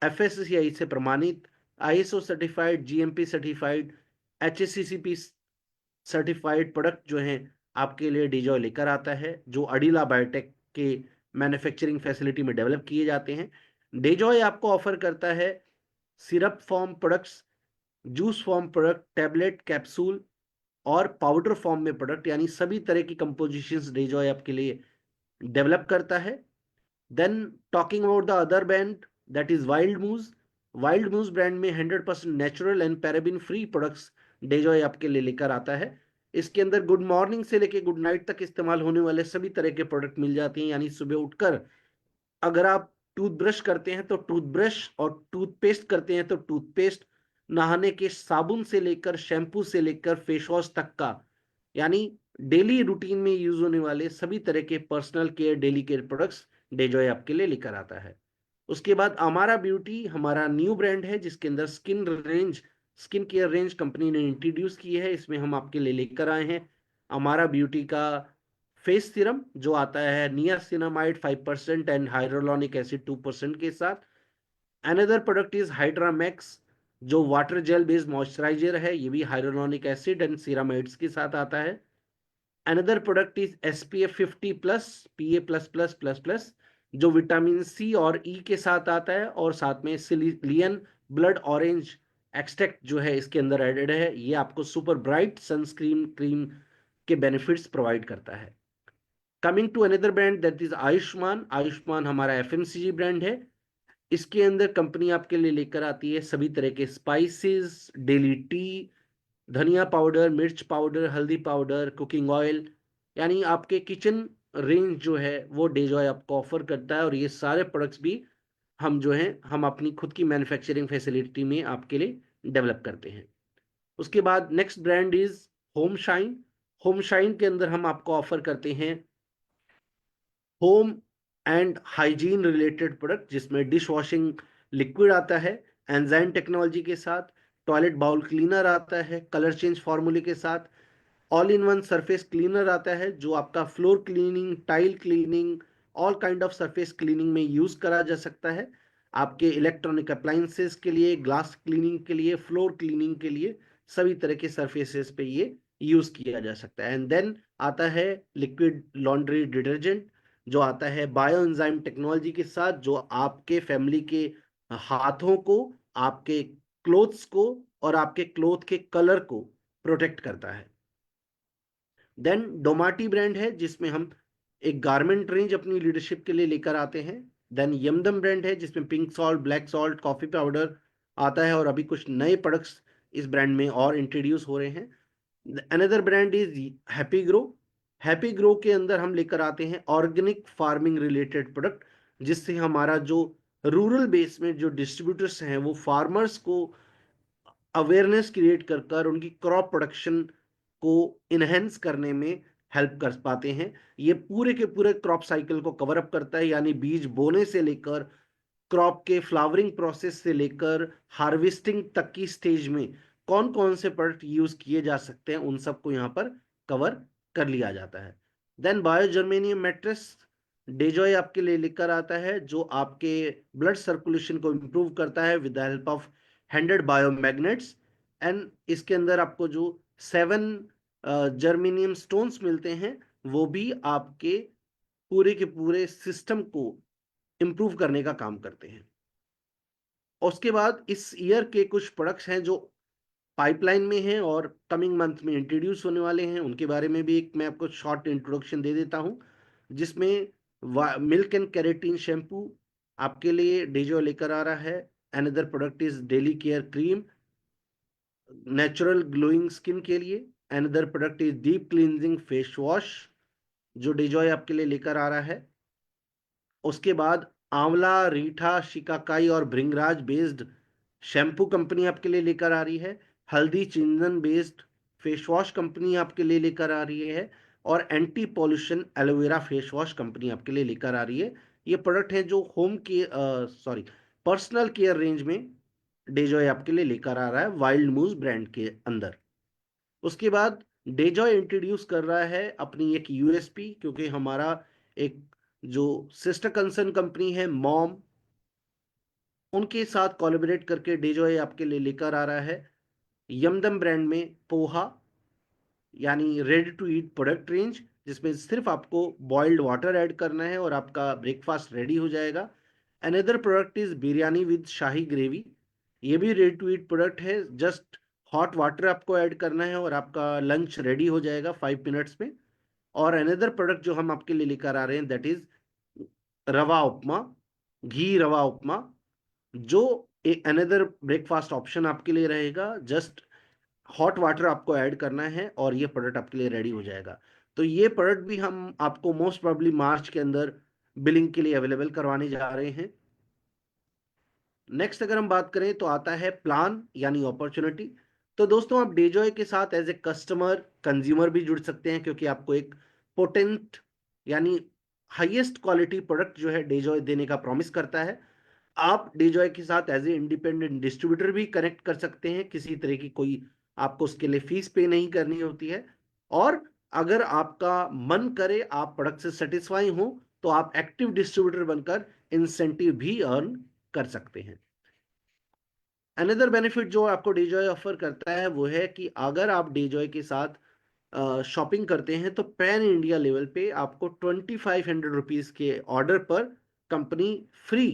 एफएससीआई से प्रमाणित, ISO certified, GMP certified, HSCCP certified product जो हैं आपके लिए डेजॉय लेकर आता है, जो अडीला बायोटेक के मैन्युफैक्चरिंग फैसिलिटी में डेवलप किए जाते हैं। डेजॉय आपको ऑफर करता है syrup form products, juice form product, tablet, capsule और पाउडर फॉर्म में प्रोडक्ट, यानी सभी तरह की कंपोजिशंस डेजॉय आपके लिए डेवलप करता है। Then talking about the other brand, that is wild moose. Wild moose brand में 100% natural and paraben free products DeJoy आपके लिए लेकर आता है। इसके अंदर गुड मॉर्निंग से लेकर गुड नाइट तक इस्तेमाल होने वाले सभी तरह के प्रोडक्ट मिल जाते हैं, यानी सुबह उठकर अगर आप टूथब्रश करते हैं तो टूथब्रश, और टूथपेस्ट करते हैं तो टूथपेस्ट, नहाने के साबुन से लेकर शैम्पू से लेकर फेस वॉश तक का, यानी डेली रूटीन में यूज होने वाले सभी तरह के personal care, daily care products DeJoy आपके लिए लेकर आता है। उसके बाद अमारा ब्यूटी हमारा न्यू ब्रांड है, जिसके अंदर स्किन केयर रेंज कंपनी ने इंट्रोड्यूस की है। इसमें हम आपके लिए लेकर आए हैं अमारा ब्यूटी का फेस सीरम, जो आता है नियासिनामाइड 5% एंड हाइड्रोलॉनिक एसिड 2% के साथ। Another product is hydra max, जो वाटर जेल बेस्ड मॉइस्चराइजर है, ये भी हाइड्रोलॉनिक एसिड एंड सीरामाइड्स के साथ आता है। Another product is SPF 50 plus PA++++, जो विटामिन सी और ई के साथ आता है, और साथ में सिलियन ब्लड ऑरेंज एक्सट्रैक्ट जो है इसके अंदर एडेड है। ये आपको सुपर ब्राइट सनस्क्रीन क्रीम के बेनिफिट्स प्रोवाइड करता है। Coming to another brand, that is Ayushman. Ayushman हमारा FMCG ब्रांड है। इसके अंदर कंपनी आपके लिए लेकर आती है सभी तरह के स्पाइसेस, डेली टी, धनिया पाउडर, मिर्च पाउडर, हल्दी पाउडर, कुकिंग ऑयल, यानी आपके किचन रेंज जो है वो डेजॉय आपको ऑफर करता है। और ये सारे प्रोडक्ट्स भी हम जो हैं हम अपनी खुद की मैन्युफैक्चरिंग फैसिलिटी में आपके लिए डेवलप करते हैं। उसके बाद next brand is home shine. Home shine के अंदर हम आपको ऑफर करते हैं home and hygiene related product, जिसमें डिश वॉशिंग लिक्विड आता है एंजाइम टेक्नोलॉजी के साथ, टॉयलेट बाउल क्लीनर आता है कलर चेंज फॉर्मूले के साथ, all in one surface cleaner आता है जो आपका floor cleaning, tile cleaning, all kind of surface cleaning में यूज करा जा सकता है। आपके इलेक्ट्रॉनिक अप्लायंसेस के लिए, ग्लास क्लीनिंग के लिए, फ्लोर क्लीनिंग के लिए, सभी तरह के सरफेसेस पे ये यूज किया जा सकता है। एंड देन आता है लिक्विड लॉन्ड्री डिटर्जेंट, जो आता है बायो एंजाइम टेक्नोलॉजी के साथ, जो आपके फैमिली के हाथों को, आपके क्लोथ्स को और आपके क्लोथ के कलर को प्रोटेक्ट करता है। देन डोमाटी ब्रांड है जिसमें हम एक गारमेंट रेंज अपनी लीडरशिप के लिए लेकर आते हैं। देन यमदम ब्रांड है जिसमें pink salt, black salt, coffee powder आता है और अभी कुछ नए प्रोडक्ट्स इस ब्रांड में और इंट्रोड्यूस हो रहे हैं। Another brand is happy grow. Happy grow के अंदर हम लेकर आते हैं ऑर्गेनिक फार्मिंग रिलेटेड प्रोडक्ट, जिससे हमारा जो रूरल बेस में जो डिस्ट्रीब्यूटर्स हैं वो फार्मर्स को अवेयरनेस क्रिएट कर कर उनकी क्रॉप प्रोडक्शन को इनहेंस करने में हेल्प कर पाते हैं। ये पूरे के पूरे क्रॉप साइकिल को कवर अप करता है, यानी बीज बोने से लेकर क्रॉप के फ्लावरिंग प्रोसेस से लेकर हार्वेस्टिंग तक की स्टेज में कौन कौन से प्रोडक्ट यूज किए जा सकते हैं, उन सबको यहाँ पर कवर कर लिया जाता है। Then bio germanium mattress Dejoy आपके लिए लेकर आता है, जो आपके ब्लड सर्कुलेशन को इंप्रूव करता है with the help of 100 biomagnets. And इसके अंदर आपको जो 7 जर्मेनियम स्टोन्स मिलते हैं वो भी आपके पूरे के पूरे सिस्टम को इंप्रूव करने का काम करते हैं। उसके बाद इस ईयर के कुछ प्रोडक्ट्स हैं जो पाइपलाइन में हैं और कमिंग मंथ में इंट्रोड्यूस होने वाले हैं, उनके बारे में भी एक मैं आपको शॉर्ट इंट्रोडक्शन दे देता हूं, जिसमें मिल्क एंड केराटिन शैम्पू आपके लिए डेजो लेकर आ रहा है। Another product is daily care cream, natural glowing skin के लिए। Another product is deep cleansing face wash, जो डेजॉय आपके लिए लेकर आ रहा है। उसके बाद आंवला, रीठा, शिकाकाई और भृंगराज बेस्ड शैम्पू कंपनी आपके लिए लेकर आ रही है। हल्दी चंदन बेस्ड फेस वॉश कंपनी आपके लिए लेकर आ रही है। और anti pollution aloe vera face wash company आपके लिए लेकर आ रही है। ये प्रोडक्ट है जो होम के पर्सनल केयर रेंज में डेजॉय आपके लिए लेकर आ रहा है वाइल्ड मूज ब्रांड के अंदर। उसके बाद डेजॉय इंट्रोड्यूस कर रहा है अपनी एक यूएसपी, क्योंकि हमारा एक जो सिस्टर कंसर्न कंपनी है मॉम, उनके साथ कोलैबोरेट करके डेजॉय आपके लिए लेकर आ रहा है यमदम ब्रांड में पोहा, यानी ready to eat product range, जिसमें सिर्फ आपको बॉइल्ड वाटर ऐड करना है और आपका ब्रेकफास्ट रेडी हो जाएगा। Another product is biryani with shahi gravy, ये भी रेडी टू ईट प्रोडक्ट है, जस्ट हॉट वाटर आपको ऐड करना है और आपका लंच रेडी हो जाएगा 5 मिनट्स में। और अनदर प्रोडक्ट जो हम आपके लिए लेकर आ रहे हैं दैट इज रवा उपमा, घी रवा उपमा, जो एक अनदर ब्रेकफास्ट ऑप्शन आपके लिए रहेगा। जस्ट हॉट वाटर आपको ऐड करना है और ये प्रोडक्ट आपके लिए रेडी हो जाएगा। तो ये प्रोडक्ट भी हम आपको मोस्ट प्रोबेबली मार्च के अंदर बिलिंग के लिए अवेलेबल करवाने जा रहे हैं। नेक्स्ट अगर हम बात करें तो आता है प्लान यानी अपॉर्चुनिटी। तो दोस्तों आप डेजॉय के साथ एज ए कस्टमर कंज्यूमर भी जुड़ सकते हैं, क्योंकि आपको एक पोटेंट यानी हाईएस्ट क्वालिटी प्रोडक्ट जो है डेजॉय देने का प्रॉमिस करता है। आप डेजॉय के साथ एज ए इंडिपेंडेंट डिस्ट्रीब्यूटर भी कनेक्ट कर सकते हैं, किसी तरह की कोई आपको उसके लिए फीस पे नहीं करनी होती है। और अगर आपका मन करे, आप प्रोडक्ट से सेटिस्फाई हो, तो आप एक्टिव डिस्ट्रीब्यूटर बनकर इंसेंटिव भी अर्न कर सकते हैं। अनदर बेनिफिट जो आपको डेजॉय ऑफर करता है वो है कि अगर आप डेजॉय के साथ शॉपिंग करते हैं तो पैन इंडिया लेवल पे आपको 2500 रुपीज के ऑर्डर पर company free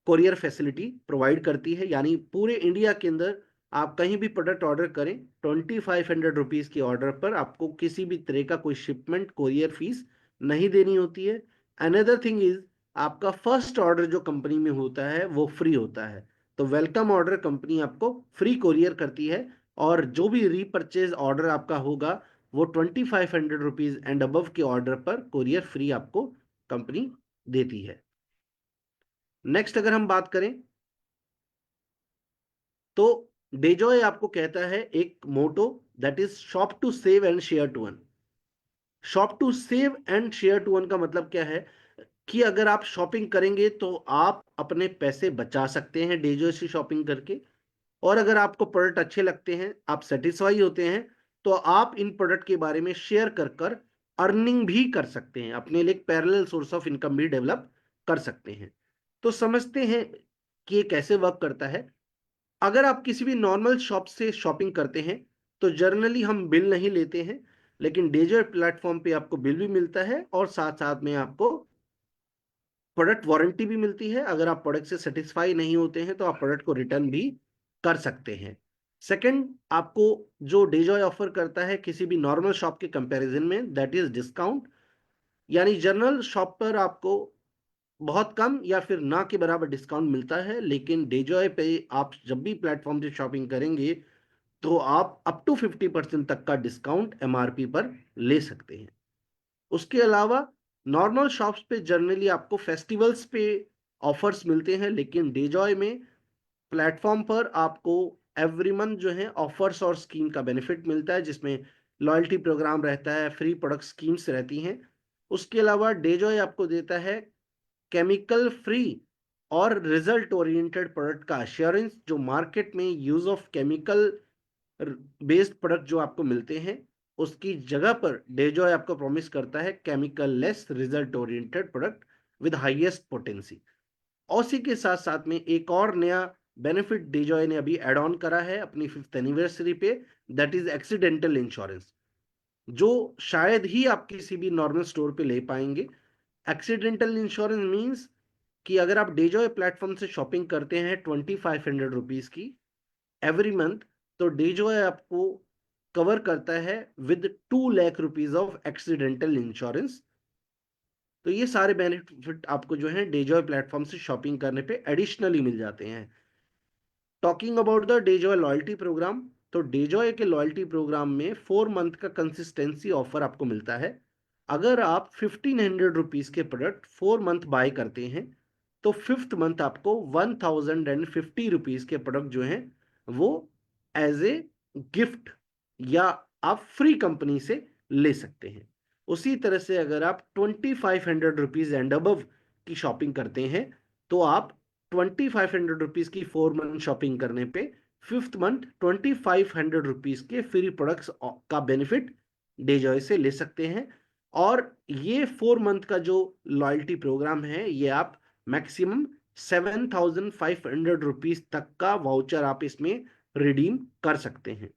courier facility provide करती है। यानी पूरे इंडिया के अंदर आप कहीं भी प्रोडक्ट ऑर्डर करें, 2500 रुपीज के ऑर्डर पर आपको किसी भी तरह का कोई शिपमेंट कोरियर फीस नहीं देनी होती है। अनदर थिंग इज आपका फर्स्ट ऑर्डर जो कंपनी में होता है वो फ्री होता है। तो वेलकम ऑर्डर कंपनी आपको फ्री कोरियर करती है, और जो भी रीपरचेज ऑर्डर आपका होगा वो 2500 रुपीज एंड अबव के ऑर्डर पर कोरियर फ्री आपको कंपनी देती है। नेक्स्ट अगर हम बात करें तो डेजॉय आपको कहता है एक motto, that is shop to save and share to earn. Shop to save and share to earn का मतलब क्या है कि अगर आप शॉपिंग करेंगे तो आप अपने पैसे बचा सकते हैं डेजॉय से शॉपिंग करके, और अगर आपको प्रोडक्ट अच्छे लगते हैं, आप सेटिस्फाई होते हैं, तो आप इन प्रोडक्ट के बारे में शेयर कर कर अर्निंग भी कर सकते हैं, अपने लिए एक पैरेलल सोर्स ऑफ इनकम भी डेवलप कर सकते हैं। तो समझते हैं कि ये कैसे वर्क करता है। अगर आप किसी भी नॉर्मल शॉप से शॉपिंग करते हैं तो जनरली हम बिल नहीं लेते हैं, लेकिन डेजर प्लेटफॉर्म पे आपको बिल भी मिलता है और साथ साथ में आपको प्रोडक्ट वारंटी भी मिलती है। अगर आप प्रोडक्ट से सेटिस्फाई नहीं होते हैं तो आप प्रोडक्ट को रिटर्न भी कर सकते हैं। सेकंड, आपको जो डेजॉय ऑफर करता है किसी भी नॉर्मल शॉप के कंपैरिजन में, दैट इज डिस्काउंट। यानी जनरल शॉप पर आपको बहुत कम या फिर ना के बराबर डिस्काउंट मिलता है, लेकिन डेजॉय पे आप जब भी प्लेटफॉर्म से शॉपिंग करेंगे तो आप अप टू 50% तक का डिस्काउंट एमआरपी पर ले सकते हैं। उसके अलावा नॉर्मल शॉप्स पे जनरली आपको फेस्टिवल्स पे ऑफर्स मिलते हैं, लेकिन डेजॉय में प्लेटफॉर्म पर आपको एवरी मंथ जो है ऑफर्स और स्कीम का बेनिफिट मिलता है, जिसमें लॉयल्टी प्रोग्राम रहता है, फ्री प्रोडक्ट स्कीम्स रहती हैं। उसके अलावा डेजॉय आपको देता है केमिकल फ्री और रिजल्ट ओरिएंटेड प्रोडक्ट का अश्योरेंस। जो मार्केट में use of chemical based product जो आपको मिलते हैं, उसकी जगह पर डेजॉय आपको प्रॉमिस करता है chemical less result oriented product with highest potency. और उसी के साथ साथ में एक और नया बेनिफिट डेजॉय ने अभी एड ऑन करा है अपनी 5th एनिवर्सरी पे, दैट इज एक्सीडेंटल इंश्योरेंस, जो शायद ही आप किसी भी नॉर्मल स्टोर पे ले पाएंगे। एक्सीडेंटल इंश्योरेंस मीन्स कि अगर आप डेजॉय प्लेटफॉर्म से शॉपिंग करते हैं 2500 रुपीज की एवरी मंथ, तो डेजॉय आपको कवर करता है with 2 lakh rupees of accidental insurance. तो ये सारे बेनिफिट आपको जो है डेजॉय प्लेटफॉर्म से शॉपिंग करने पे एडिशनली मिल जाते हैं। Talking about the DeJoy loyalty program, तो डेजॉय के लॉयल्टी प्रोग्राम में 4 मंथ का कंसिस्टेंसी ऑफर आपको मिलता है। अगर आप 1500 रुपीज के प्रोडक्ट 4 मंथ बाय करते हैं तो 5th मंथ आपको 1050 रुपीज के प्रोडक्ट जो हैं वो एज ए गिफ्ट या आप फ्री कंपनी से ले सकते हैं। उसी तरह से अगर आप 2500 रुपीज एंड अबव की शॉपिंग करते हैं तो आप 2500 रुपीज की 4 मंथ शॉपिंग करने पे 5th मंथ 2500 रुपीज के फ्री प्रोडक्ट्स का बेनिफिट डेजॉय से ले सकते हैं। और ये 4 मंथ का जो लॉयल्टी प्रोग्राम है, ये आप मैक्सिमम 7500 रुपीज तक का वाउचर आप इसमें रिडीम कर सकते हैं।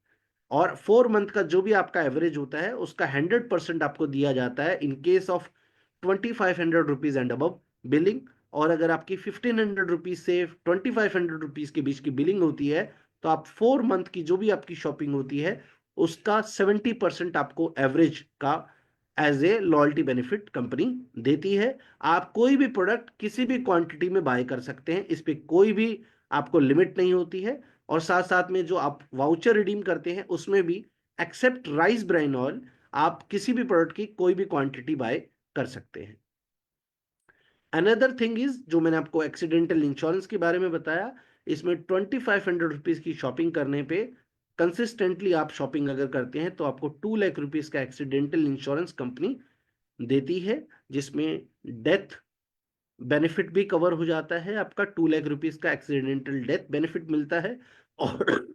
और 4 मंथ का जो भी आपका एवरेज होता है उसका 100% आपको दिया जाता है in case of 2500 rupees and above billing. और अगर आपकी 1500 रुपीज से 2500 रुपीज के बीच की बिलिंग होती है तो आप 4 मंथ की जो भी आपकी शॉपिंग होती है उसका 70% आपको एवरेज का as a loyalty benefit company देती है। आप कोई भी प्रोडक्ट किसी भी क्वांटिटी में बाय कर सकते हैं, इस पे कोई भी आपको लिमिट नहीं होती है। और साथ साथ में जो आप वाउचर रिडीम करते हैं उसमें भी एक्सेप्ट राइस ब्राइन ऑयल आप किसी भी प्रोडक्ट की कोई भी क्वांटिटी बाय कर सकते हैं। अनदर थिंग इज, जो मैंने आपको एक्सीडेंटल इंश्योरेंस के बारे में बताया, इसमें 2500 रुपीज की शॉपिंग करने पे कंसिस्टेंटली आप शॉपिंग अगर करते हैं तो आपको 2 लाख रुपीज का एक्सीडेंटल इंश्योरेंस कंपनी देती है, जिसमें डेथ बेनिफिट भी कवर हो जाता है। आपका 2 लाख रुपीज का एक्सीडेंटल डेथ बेनिफिट मिलता है। और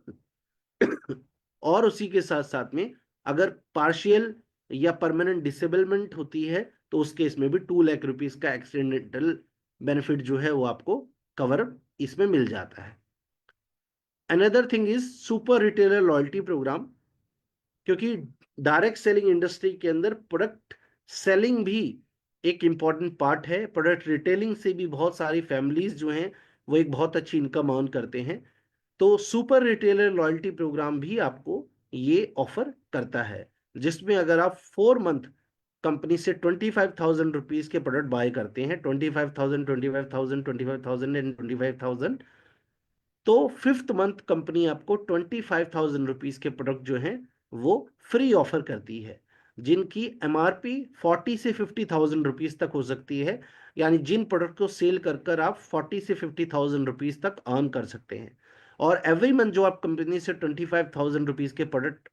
और उसी के साथ साथ में अगर पार्शियल या परमानेंट डिसेबलमेंट होती है तो उस केस में भी 2 लाख रुपीज का एक्सीडेंटल बेनिफिट जो है वो आपको कवर इसमें मिल जाता है। Another thing is super retailer loyalty program, क्योंकि डायरेक्ट सेलिंग इंडस्ट्री के अंदर प्रोडक्ट सेलिंग भी एक इंपॉर्टेंट पार्ट है। प्रोडक्ट रिटेलिंग से भी बहुत सारी फैमिलीज जो हैं वो एक बहुत अच्छी इनकम अर्न करते हैं। तो सुपर रिटेलर लॉयल्टी प्रोग्राम भी आपको ये ऑफर करता है, जिसमें अगर आप 4 मंथ कंपनी से 25,000 रुपीज के प्रोडक्ट बाय करते हैं, 25,000, 25,000, 25,000 एंड 25,000, तो 5th मंथ कंपनी आपको 25,000 रुपीज के प्रोडक्ट जो हैं वो फ्री ऑफर करती है, जिनकी एमआरपी 40 से 50,000 रुपीज तक हो सकती है। यानी जिन प्रोडक्ट को सेल कर कर आप 40 से 50,000 रुपीज तक अर्न कर सकते हैं। और एवरी मंथ जो आप कंपनी से 25,000 रुपीज के प्रोडक्ट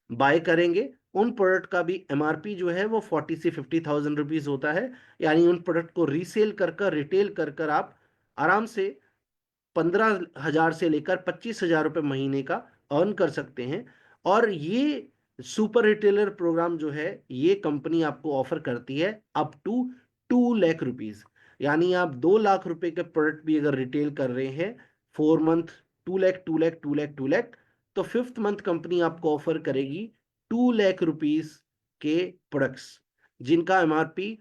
बाय करेंगे उन प्रोडक्ट का भी एमआरपी जो है वो 40 से 50,000 रुपीज होता है। यानी उन प्रोडक्ट को रीसेल कर कर रिटेल कर कर आप आराम से 15,000 से लेकर 25,000 रुपए महीने का अर्न कर सकते हैं। और ये सुपर रिटेलर प्रोग्राम जो है ये कंपनी आपको ऑफर करती है अप टू 2 लाख रुपीज। यानी आप 2 लाख रुपए के प्रोडक्ट भी अगर रिटेल कर रहे हैं 4 मंथ, 2 लाख 2 लाख 2 लाख 2 लाख, तो फिफ्थ मंथ कंपनी आपको ऑफर करेगी 2 लाख रुपीज के प्रोडक्ट्स जिनका एमआरपी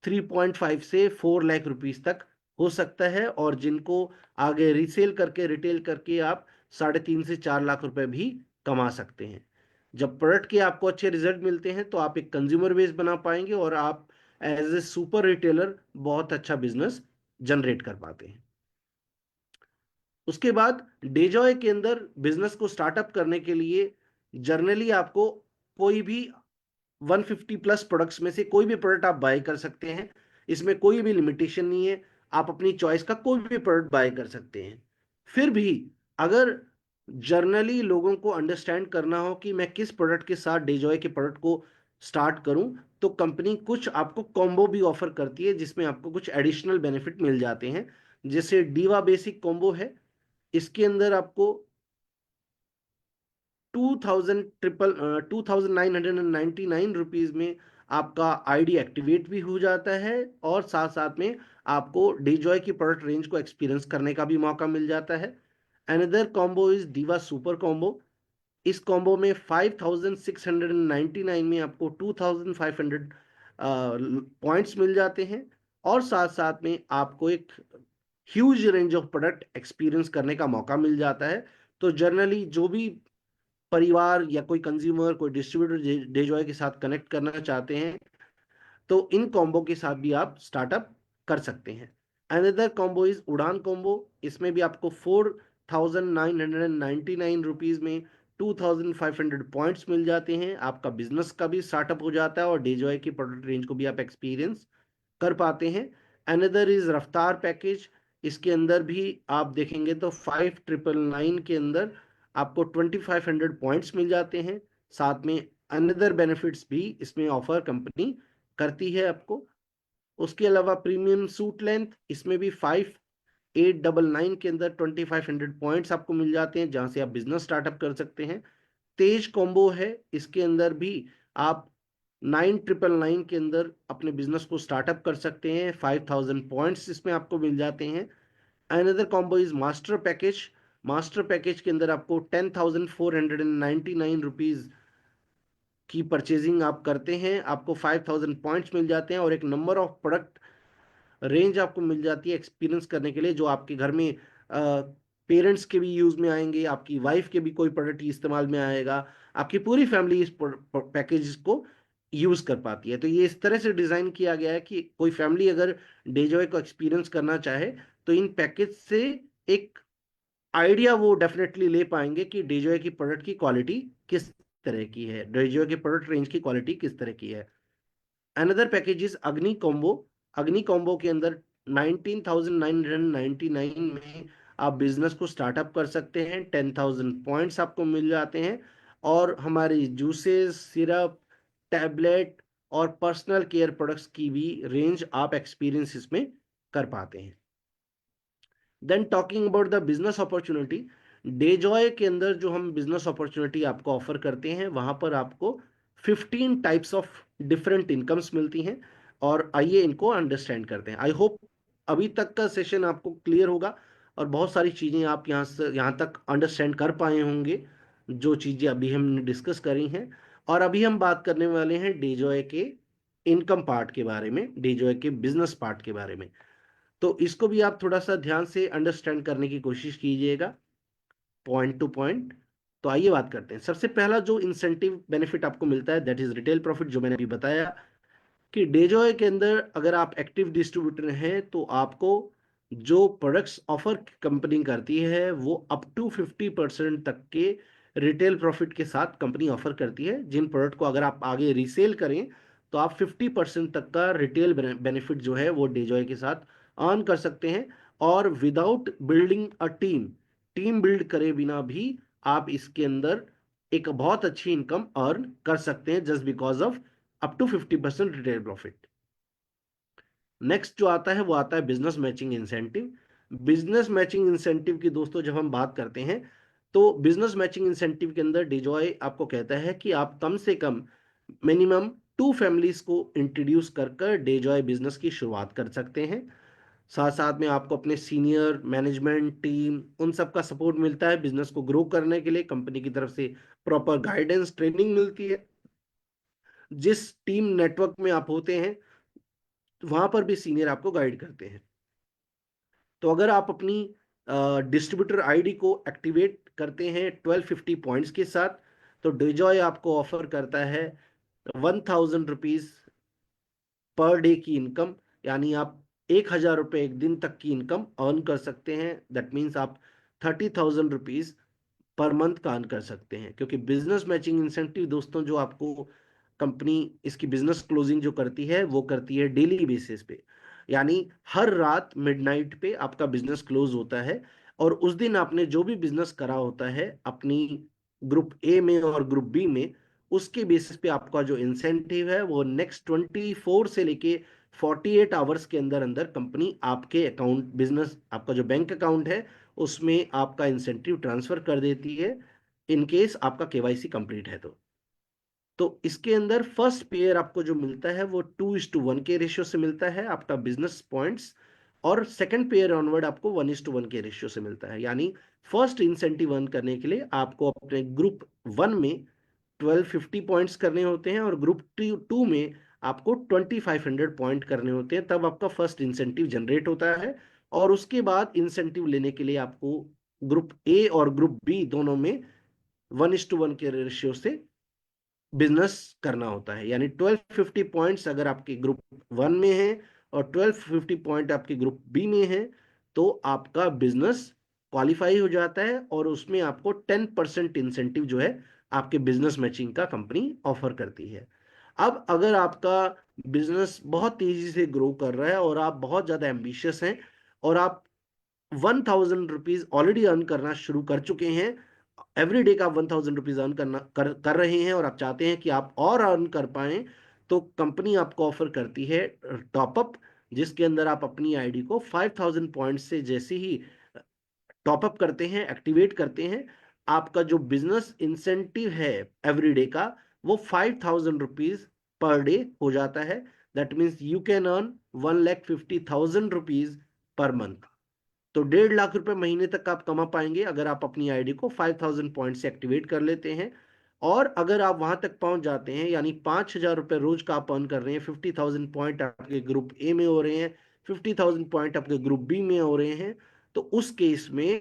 3.5 से 4 लाख रुपीज तक हो सकता है, और जिनको आगे रीसेल करके रिटेल करके आप 3.5 से 4 लाख रुपए भी कमा सकते हैं। जब प्रोडक्ट के आपको अच्छे रिजल्ट मिलते हैं तो आप एक कंज्यूमर बेस बना पाएंगे और आप एज ए सुपर रिटेलर बहुत अच्छा बिजनेस जनरेट कर पाते हैं। उसके बाद डेजॉय के अंदर बिजनेस को स्टार्टअप करने के लिए जर्नली आपको कोई भी 150 प्लस प्रोडक्ट्स में से कोई भी प्रोडक्ट आप बाय कर सकते हैं। इसमें कोई भी लिमिटेशन नहीं है, आप अपनी चॉइस का कोई भी प्रोडक्ट बाय कर सकते हैं। फिर भी अगर जर्नली लोगों को अंडरस्टैंड करना हो कि मैं किस प्रोडक्ट के साथ डेजॉय के प्रोडक्ट को स्टार्ट करूं, तो कंपनी कुछ आपको कॉम्बो भी ऑफर करती है जिसमें आपको कुछ एडिशनल बेनिफिट मिल जाते हैं। जैसे डीवा बेसिक कॉम्बो है, इसके अंदर आपको 2,999 रुपीज में आपका आईडी एक्टिवेट भी हो जाता है, और साथ साथ में आपको डीजॉय की प्रोडक्ट रेंज को एक्सपीरियंस करने का भी मौका मिल जाता है। Another combo is diva super combo. इस कॉम्बो में 5,699 में आपको 2,500 पॉइंट्स मिल जाते हैं, और साथ साथ में आपको एक huge range of product experience करने का मौका मिल जाता है। तो जनरली जो भी परिवार या कोई कंज्यूमर, कोई डिस्ट्रीब्यूटर डेजॉय के साथ कनेक्ट करना चाहते हैं, तो इन कॉम्बो के साथ भी आप स्टार्टअप कर सकते हैं। अनदर कॉम्बो इज उड़ान कॉम्बो। इसमें भी आपको 4,999 रुपीज में 2,500 पॉइंट्स मिल जाते हैं। आपका बिजनेस का भी स्टार्टअप हो जाता है और डेजॉय की प्रोडक्ट रेंज को भी आप एक्सपीरियंस कर पाते हैं। अनदर इज रफ्तार पैकेज। इसके अंदर भी आप देखेंगे तो 5,999 के अंदर आपको 2,500 पॉइंट्स मिल जाते हैं। साथ में अनदर बेनिफिट्स भी इसमें ऑफर कंपनी करती है आपको। उसके अलावा प्रीमियम सूट लेंथ, इसमें भी 5,899 के अंदर 2,500 पॉइंट्स आपको मिल जाते हैं जहां से आप बिजनेस स्टार्टअप कर सकते हैं। तेज कॉम्बो है, इसके अंदर भी आप 9,999 के अंदर अपने बिजनेस को स्टार्टअप कर सकते हैं। 5,000 पॉइंट्स इसमें आपको मिल जाते हैं। Another combo is master package. Master package के अंदर आपको 10,499 रुपीज की परचेजिंग आप करते हैं, आपको 5,000 पॉइंट्स मिल जाते हैं और एक नंबर ऑफ प्रोडक्ट रेंज आपको मिल जाती है एक्सपीरियंस करने के लिए, जो आपके घर में पेरेंट्स के भी यूज में आएंगे, आपकी वाइफ के भी कोई प्रोडक्ट इस्तेमाल में आएगा, आपकी पूरी फैमिली इस पैकेज को यूज कर पाती है। तो ये इस तरह से डिजाइन किया गया है कि कोई फैमिली अगर डेजॉय को एक्सपीरियंस करना चाहे तो इन पैकेज से एक आइडिया वो डेफिनेटली ले पाएंगे कि डेजॉय की प्रोडक्ट की क्वालिटी किस तरह की है, डेजॉय की प्रोडक्ट रेंज की क्वालिटी किस तरह की है। अनदर पैकेज इज अग्नि कॉम्बो। अग्नि कॉम्बो के अंदर 19,999 में आप बिजनेस को स्टार्टअप कर सकते हैं। 10,000 पॉइंट्स आपको मिल जाते हैं और हमारी जूसेस, सिरप, टैबलेट और पर्सनल केयर प्रोडक्ट्स की भी रेंज आप एक्सपीरियंस इसमें कर पाते हैं। Then talking about the business opportunity, DeJoy के अंदर जो हम बिजनेस अपॉर्चुनिटी आपको ऑफर करते हैं वहां पर आपको 15 टाइप्स ऑफ डिफरेंट इनकम्स मिलती हैं, और आइए इनको अंडरस्टैंड करते हैं। आई होप अभी तक का सेशन आपको क्लियर होगा और बहुत सारी चीजें आप यहाँ तक अंडरस्टैंड कर पाए होंगे जो चीजें अभी हमने डिस्कस करी हैं। और अभी हम बात करने वाले हैं डेजॉय के इनकम पार्ट के बारे में, डेजॉय के बिजनेस पार्ट के बारे में। तो इसको भी आप थोड़ा सा ध्यान से अंडरस्टैंड करने की कोशिश कीजिएगा पॉइंट टू पॉइंट। तो आइए बात करते हैं। सबसे पहला जो इंसेंटिव बेनिफिट आपको मिलता है दैट इज रिटेल प्रॉफिट, जो मैंने अभी बताया कि डेजॉय के अंदर अगर आप एक्टिव डिस्ट्रीब्यूटर हैं तो आपको जो प्रोडक्ट्स ऑफर कंपनी करती है वो अप टू 50% तक के रिटेल प्रॉफिट के साथ कंपनी ऑफर करती है। जिन प्रोडक्ट को अगर आप आगे रीसेल करें तो आप 50% तक का रिटेल बेनिफिट जो है वो डेजॉय के साथ अर्न कर सकते हैं, और without building a team, team build करे बिना भी आप इसके अंदर एक बहुत अच्छी इनकम अर्न कर सकते हैं just because of up to 50% retail profit. Next जो आता है वो आता है business matching incentive. Business matching incentive की दोस्तों जब हम बात करते हैं तो बिजनेस मैचिंग इंसेंटिव के अंदर डिजॉय आपको कहता है कि आप कम से कम मिनिमम 2 फैमिलीज को इंट्रोड्यूस कर कर डेजॉय बिजनेस की शुरुआत कर सकते हैं। साथ साथ में आपको अपने सीनियर मैनेजमेंट टीम उन सब का सपोर्ट मिलता है। बिजनेस को ग्रो करने के लिए कंपनी की तरफ से प्रॉपर गाइडेंस ट्रेनिंग मिलती है। जिस टीम नेटवर्क में आप होते हैं वहां पर भी सीनियर आपको गाइड करते हैं। तो अगर आप अपनी डिस्ट्रीब्यूटर आईडी को एक्टिवेट करते हैं 1250 पॉइंट्स के साथ, तो डिजॉय आपको ऑफर करता है 1000 रुपीज पर डे की इनकम, यानी आप 1000 रुपये एक दिन तक की इनकम अर्न कर सकते हैं। दैट मीन्स आप 30,000 रुपीज पर मंथ का अर्न कर सकते हैं। क्योंकि बिजनेस मैचिंग इंसेंटिव दोस्तों जो आपको कंपनी इसकी बिजनेस क्लोजिंग जो करती है वो करती है डेली बेसिस पे, यानी हर रात मिडनाइट पे आपका बिजनेस क्लोज होता है। और उस दिन आपने जो भी बिजनेस करा होता है अपनी ग्रुप ए में और ग्रुप बी में, उसके बेसिस पे आपका जो इंसेंटिव है वो नेक्स्ट 24 से लेके 48 आवर्स के अंदर अंदर कंपनी आपके अकाउंट, बिजनेस आपका जो बैंक अकाउंट है उसमें आपका इंसेंटिव ट्रांसफर कर देती है, इन केस आपका केवाईसी कंप्लीट है तो इसके अंदर फर्स्ट पेयर आपको जो मिलता है वो 2:1 के रेशियो से मिलता है आपका बिजनेस पॉइंट्स, और सेकंड पेयर ऑनवर्ड आपको 1:1 के रेशियो से मिलता है। यानी फर्स्ट इंसेंटिव अर्न करने के लिए आपको अपने ग्रुप 1 में 1250 पॉइंट्स करने होते हैं, और ग्रुप 2 में आपको 2500 पॉइंट करने होते हैं, तब आपका फर्स्ट इंसेंटिव जनरेट होता है। और उसके बाद इंसेंटिव लेने के लिए आपको ग्रुप ए और ग्रुप बी दोनों में 1:1 के रेशियो से बिजनेस करना होता है। यानी 1250 पॉइंट्स अगर आपके ग्रुप 1 में है और 1250 पॉइंट आपके ग्रुप बी में है, तो आपका बिजनेस क्वालिफाई हो जाता है, और उसमें आपको 10% इंसेंटिव जो है आपके बिजनेस मैचिंग का कंपनी ऑफर करती है। अब अगर आपका बिजनेस बहुत तेजी से ग्रो कर रहा है और आप बहुत ज्यादा एम्बिशियस हैं और आप 1000 रुपीज ऑलरेडी अर्न करना शुरू कर चुके हैं, एवरी डे का 1000 रुपीज अर्न कर रहे हैं, और आप चाहते हैं कि आप और अर्न कर पाएं, तो कंपनी आपको ऑफर करती है टॉपअप, जिसके अंदर आप अपनी आईडी को 5000 पॉइंट से जैसे ही टॉपअप करते हैं, एक्टिवेट करते हैं, आपका जो बिजनेस इंसेंटिव है एवरी डे का वो 5000 रुपीज पर डे हो जाता है। That means you can earn 1,50,000 rupees per month. तो 1.5 लाख रुपए महीने तक आप कमा पाएंगे अगर आप अपनी आईडी को 5000 पॉइंट से एक्टिवेट कर लेते हैं। और अगर आप वहां तक पहुंच जाते हैं, यानी 5,000 रुपए रोज का आप अर्न कर रहे हैं, 50,000 पॉइंट आपके ग्रुप ए में हो रहे हैं, 50,000 पॉइंट आपके ग्रुप बी में हो रहे हैं, तो उस केस में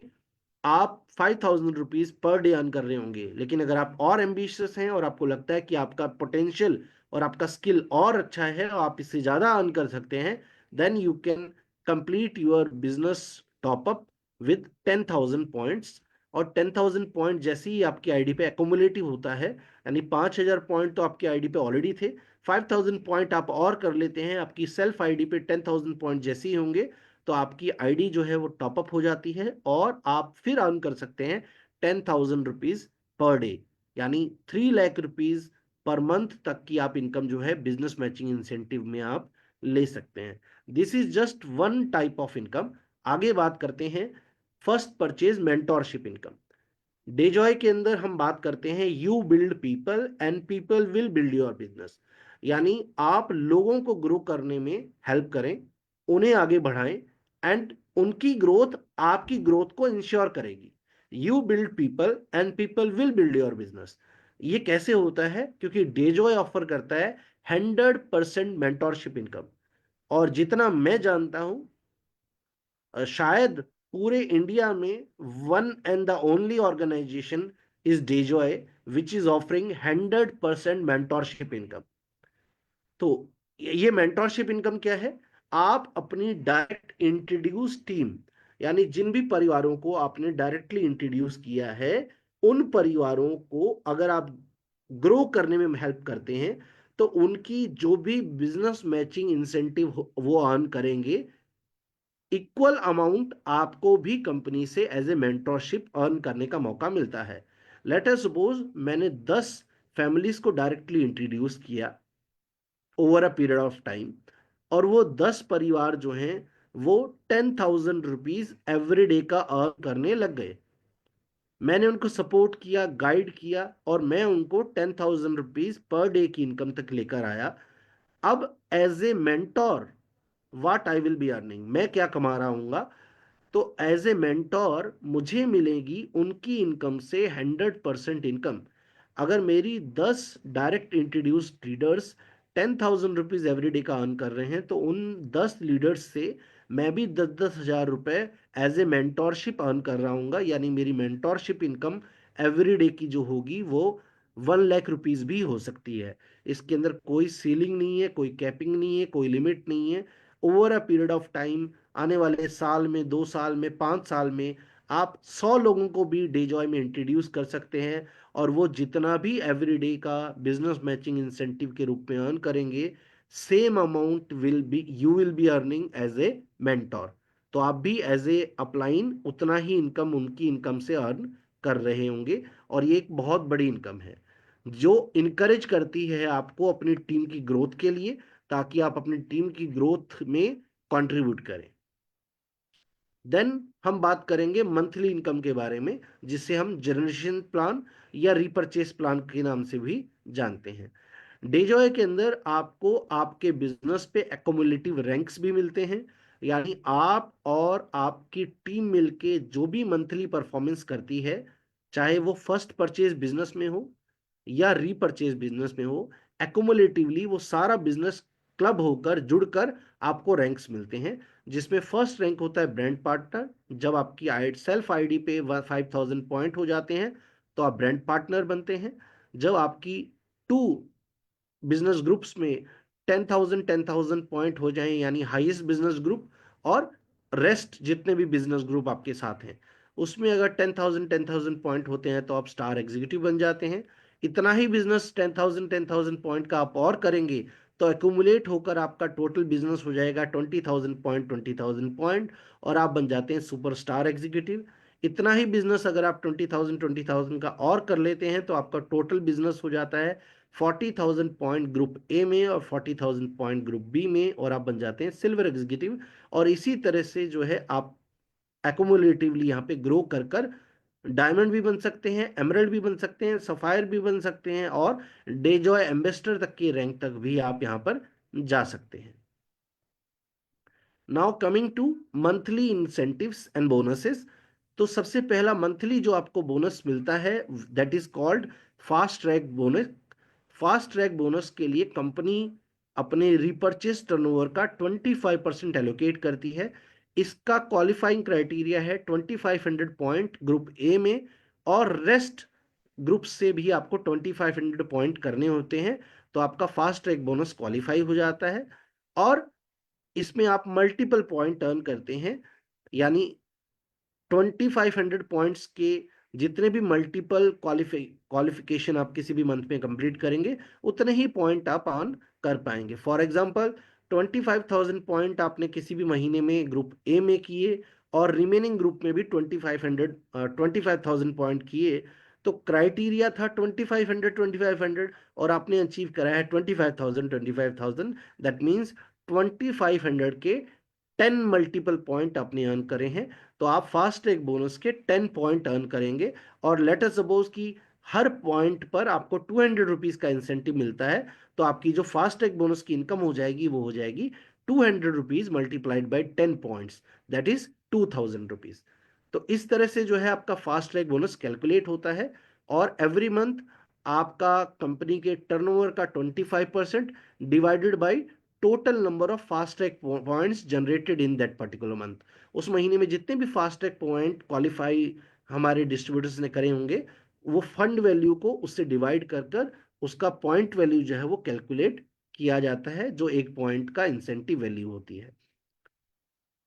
आप 5000 रुपीज पर डे अर्न कर रहे होंगे। लेकिन अगर आप और एम्बिशियस हैं और आपको लगता है कि आपका पोटेंशियल और आपका स्किल और अच्छा है और आप इससे ज्यादा अर्न कर सकते हैं, then you can complete your business top up with 10,000 points. और 10,000 पॉइंट जैसे ही आपकी आईडी पे एकोमुलेटिव होता है, यानी 5,000 पॉइंट तो आपकी आईडी पे ऑलरेडी थे, 5,000 पॉइंट आप और कर लेते हैं, आपकी सेल्फ आईडी पे 10,000 पॉइंट जैसे ही होंगे, तो आपकी आईडी जो है वो टॉपअप हो जाती है और आप फिर अर्न कर सकते हैं 10,000 रुपीज पर डे, यानी 3 लाख रुपीज पर मंथ तक की आप इनकम जो है बिजनेस मैचिंग इंसेंटिव में आप ले सकते हैं। This is just one type of income. आगे बात करते हैं first purchase mentorship income. Dejoy के अंदर हम बात करते हैं you build people and people will build your business, यानी आप लोगों को ग्रो करने में हेल्प करें, उन्हें आगे बढ़ाएं, एंड उनकी ग्रोथ आपकी ग्रोथ को इंश्योर करेगी। You build people and people will build your business. ये कैसे होता है? क्योंकि डेजॉय ऑफर करता है 100% मेंटोरशिप इनकम, और जितना मैं जानता हूं शायद पूरे इंडिया में one and the only organization is DeJoy which is offering 100% mentorship income. तो ये मेंटोरशिप इनकम क्या है? आप अपनी डायरेक्ट इंट्रोड्यूस टीम, यानी जिन भी परिवारों को आपने डायरेक्टली इंट्रोड्यूस किया है, उन परिवारों को अगर आप ग्रो करने में हेल्प करते हैं, तो उनकी जो भी बिजनेस मैचिंग इंसेंटिव वो अर्न करेंगे, इक्वल अमाउंट आपको भी कंपनी से एज ए मेंटोरशिप अर्न करने का मौका मिलता है। लेट अस सपोज मैंने 10 फैमिलीज को डायरेक्टली इंट्रोड्यूस किया over a period of time, और वो 10 परिवार जो हैं वो 10,000 रुपीज एवरी डे का अर्न करने लग गए। मैंने उनको सपोर्ट किया, गाइड किया, और मैं उनको 10,000 रुपीज पर डे की इनकम तक लेकर आया। अब as a mentor what I will be earning, मैं क्या कमा रहा हूँ, तो एज ए मेंटोर मुझे मिलेगी उनकी इनकम से 100% इनकम। अगर मेरी 10 direct introduced leaders 10,000 rupees every day का अर्न कर रहे हैं, तो उन 10 लीडर्स से मैं भी 10,000 रुपए एज ए मेंटोरशिप अर्न कर रहा हूँ। यानी मेरी मेंटोरशिप इनकम एवरी डे की जो होगी वो 1 लाख रुपीज भी हो सकती है। इसके अंदर कोई सीलिंग नहीं है, कोई कैपिंग नहीं है, कोई लिमिट नहीं है। Over a period of time, आने वाले साल में, 2 साल में, 5 साल में, आप 100 लोगों को भी डे जॉय में इंट्रोड्यूस कर सकते हैं, और वो जितना भी एवरी डे का बिजनेस मैचिंग इंसेंटिव के रूप में अर्न करेंगे, same amount will be you will be earning as a mentor. तो आप भी एज ए अपलाइन उतना ही इनकम उनकी इनकम से अर्न कर रहे होंगे, और ये एक बहुत बड़ी इनकम है जो इनकरेज करती है आपको अपनी टीम की ग्रोथ के लिए, ताकि आप अपनी टीम की ग्रोथ में कंट्रीब्यूट करें। देन हम बात करेंगे मंथली इनकम के बारे में, जिसे हम जनरेशन प्लान या रिपर्चेस प्लान के नाम से भी जानते हैं। डेजॉय के अंदर आपको आपके बिजनेस पे एक्युमुलेटिव रैंक्स भी मिलते हैं। यानी आप और आपकी टीम मिलके जो भी मंथली परफॉर्मेंस करती है, चाहे वो फर्स्ट परचेज बिजनेस में हो या रीपरचेज बिजनेस में हो, एक्युमुलेटिवली वो सारा बिजनेस क्लब होकर जुड़कर आपको रैंक्स मिलते हैं। जिसमें फर्स्ट रैंक होता है ब्रांड पार्टनर। जब आपकी सेल्फ आईडी पे 5,000 पॉइंट हो जाते हैं तो आप ब्रांड पार्टनर बनते हैं। जब आपकी 2 बिजनेस ग्रुप्स में 10,000 पॉइंट हो जाएं, यानी हाईएस्ट बिजनेस ग्रुप और रेस्ट जितने भी बिजनेस ग्रुप आपके साथ हैं, उसमें अगर 10,000 पॉइंट होते हैं तो आप स्टार एग्जीक्यूटिव बन जाते हैं। इतना ही बिजनेस 10,000 पॉइंट का आप और करेंगे तो एक्यूमुलेट होकर आपका टोटल बिजनेस हो जाएगा 20,000 पॉइंट, और आप बन जाते हैं सुपर स्टार एग्जीक्यूटिव। इतना ही बिजनेस अगर आप 20,000 का और कर लेते हैं तो आपका टोटल बिजनेस हो जाता है 40,000 पॉइंट ग्रुप ए में और 40,000 पॉइंट ग्रुप बी में, और आप बन जाते हैं सिल्वर एग्जीक्यूटिव। और इसी तरह से जो है आप एकोमुलेटिवली यहाँ पे ग्रो कर कर डायमंड भी बन सकते हैं, एमरल्ड भी बन सकते हैं, सफायर भी बन सकते हैं, और डेजॉय एम्बेसडर तक के रैंक तक भी आप यहाँ पर जा सकते हैं। Now coming to monthly incentives and bonuses. तो सबसे पहला मंथली जो आपको बोनस मिलता है that is called fast track bonus. Fast track bonus के लिए कंपनी अपने रिपर्चेस टर्नओवर का 25% एलोकेट करती है। इसका क्वालिफाइंग क्राइटेरिया है 2,500 पॉइंट ग्रुप ए में, और रेस्ट ग्रुप से भी आपको 2,500 पॉइंट करने होते हैं, तो आपका फास्ट ट्रैक बोनस क्वालिफाई हो जाता है। और इसमें आप मल्टीपल पॉइंट अर्न करते हैं, यानी 2,500 पॉइंट्स के जितने भी मल्टीपल क्वालिफिकेशन आप किसी भी मंथ में कंप्लीट करेंगे, उतने ही पॉइंट आप अर्न कर पाएंगे। फॉर एग्जांपल 25,000 पॉइंट आपने किसी भी महीने में ग्रुप ए में किए, और रिमेनिंग ग्रुप में भी 25,000 पॉइंट किए, तो क्राइटेरिया था 25,000 और आपने अचीव करा है 25,000। दैट मीन्स 2,500 के 10 मल्टीपल पॉइंट आपने अर्न करे हैं, तो आप फास्ट ट्रैक बोनस के 10 पॉइंट अर्न करेंगे। और लेट अस सपोज कि हर पॉइंट पर आपको 200 रुपीज का इंसेंटिव मिलता है, तो आपकी जो फास्ट ट्रैक बोनस की इनकम हो जाएगी वो हो जाएगी 200 rupees multiplied by 10 points, that is 2,000 rupees. तो इस तरह से जो है आपका फास्ट ट्रैक बोनस कैलकुलेट होता है, और एवरी मंथ आपका कंपनी के टर्नओवर का 25% divided by total number of fast track points generated in that particular month. उस महीने में जितने भी फास्ट ट्रैक पॉइंट क्वालिफाई हमारे डिस्ट्रीब्यूटर्स ने करे होंगे, वो फंड वैल्यू को उससे डिवाइड कर कर उसका पॉइंट वैल्यू जो है वो कैलकुलेट किया जाता है, जो एक पॉइंट का इंसेंटिव वैल्यू होती है।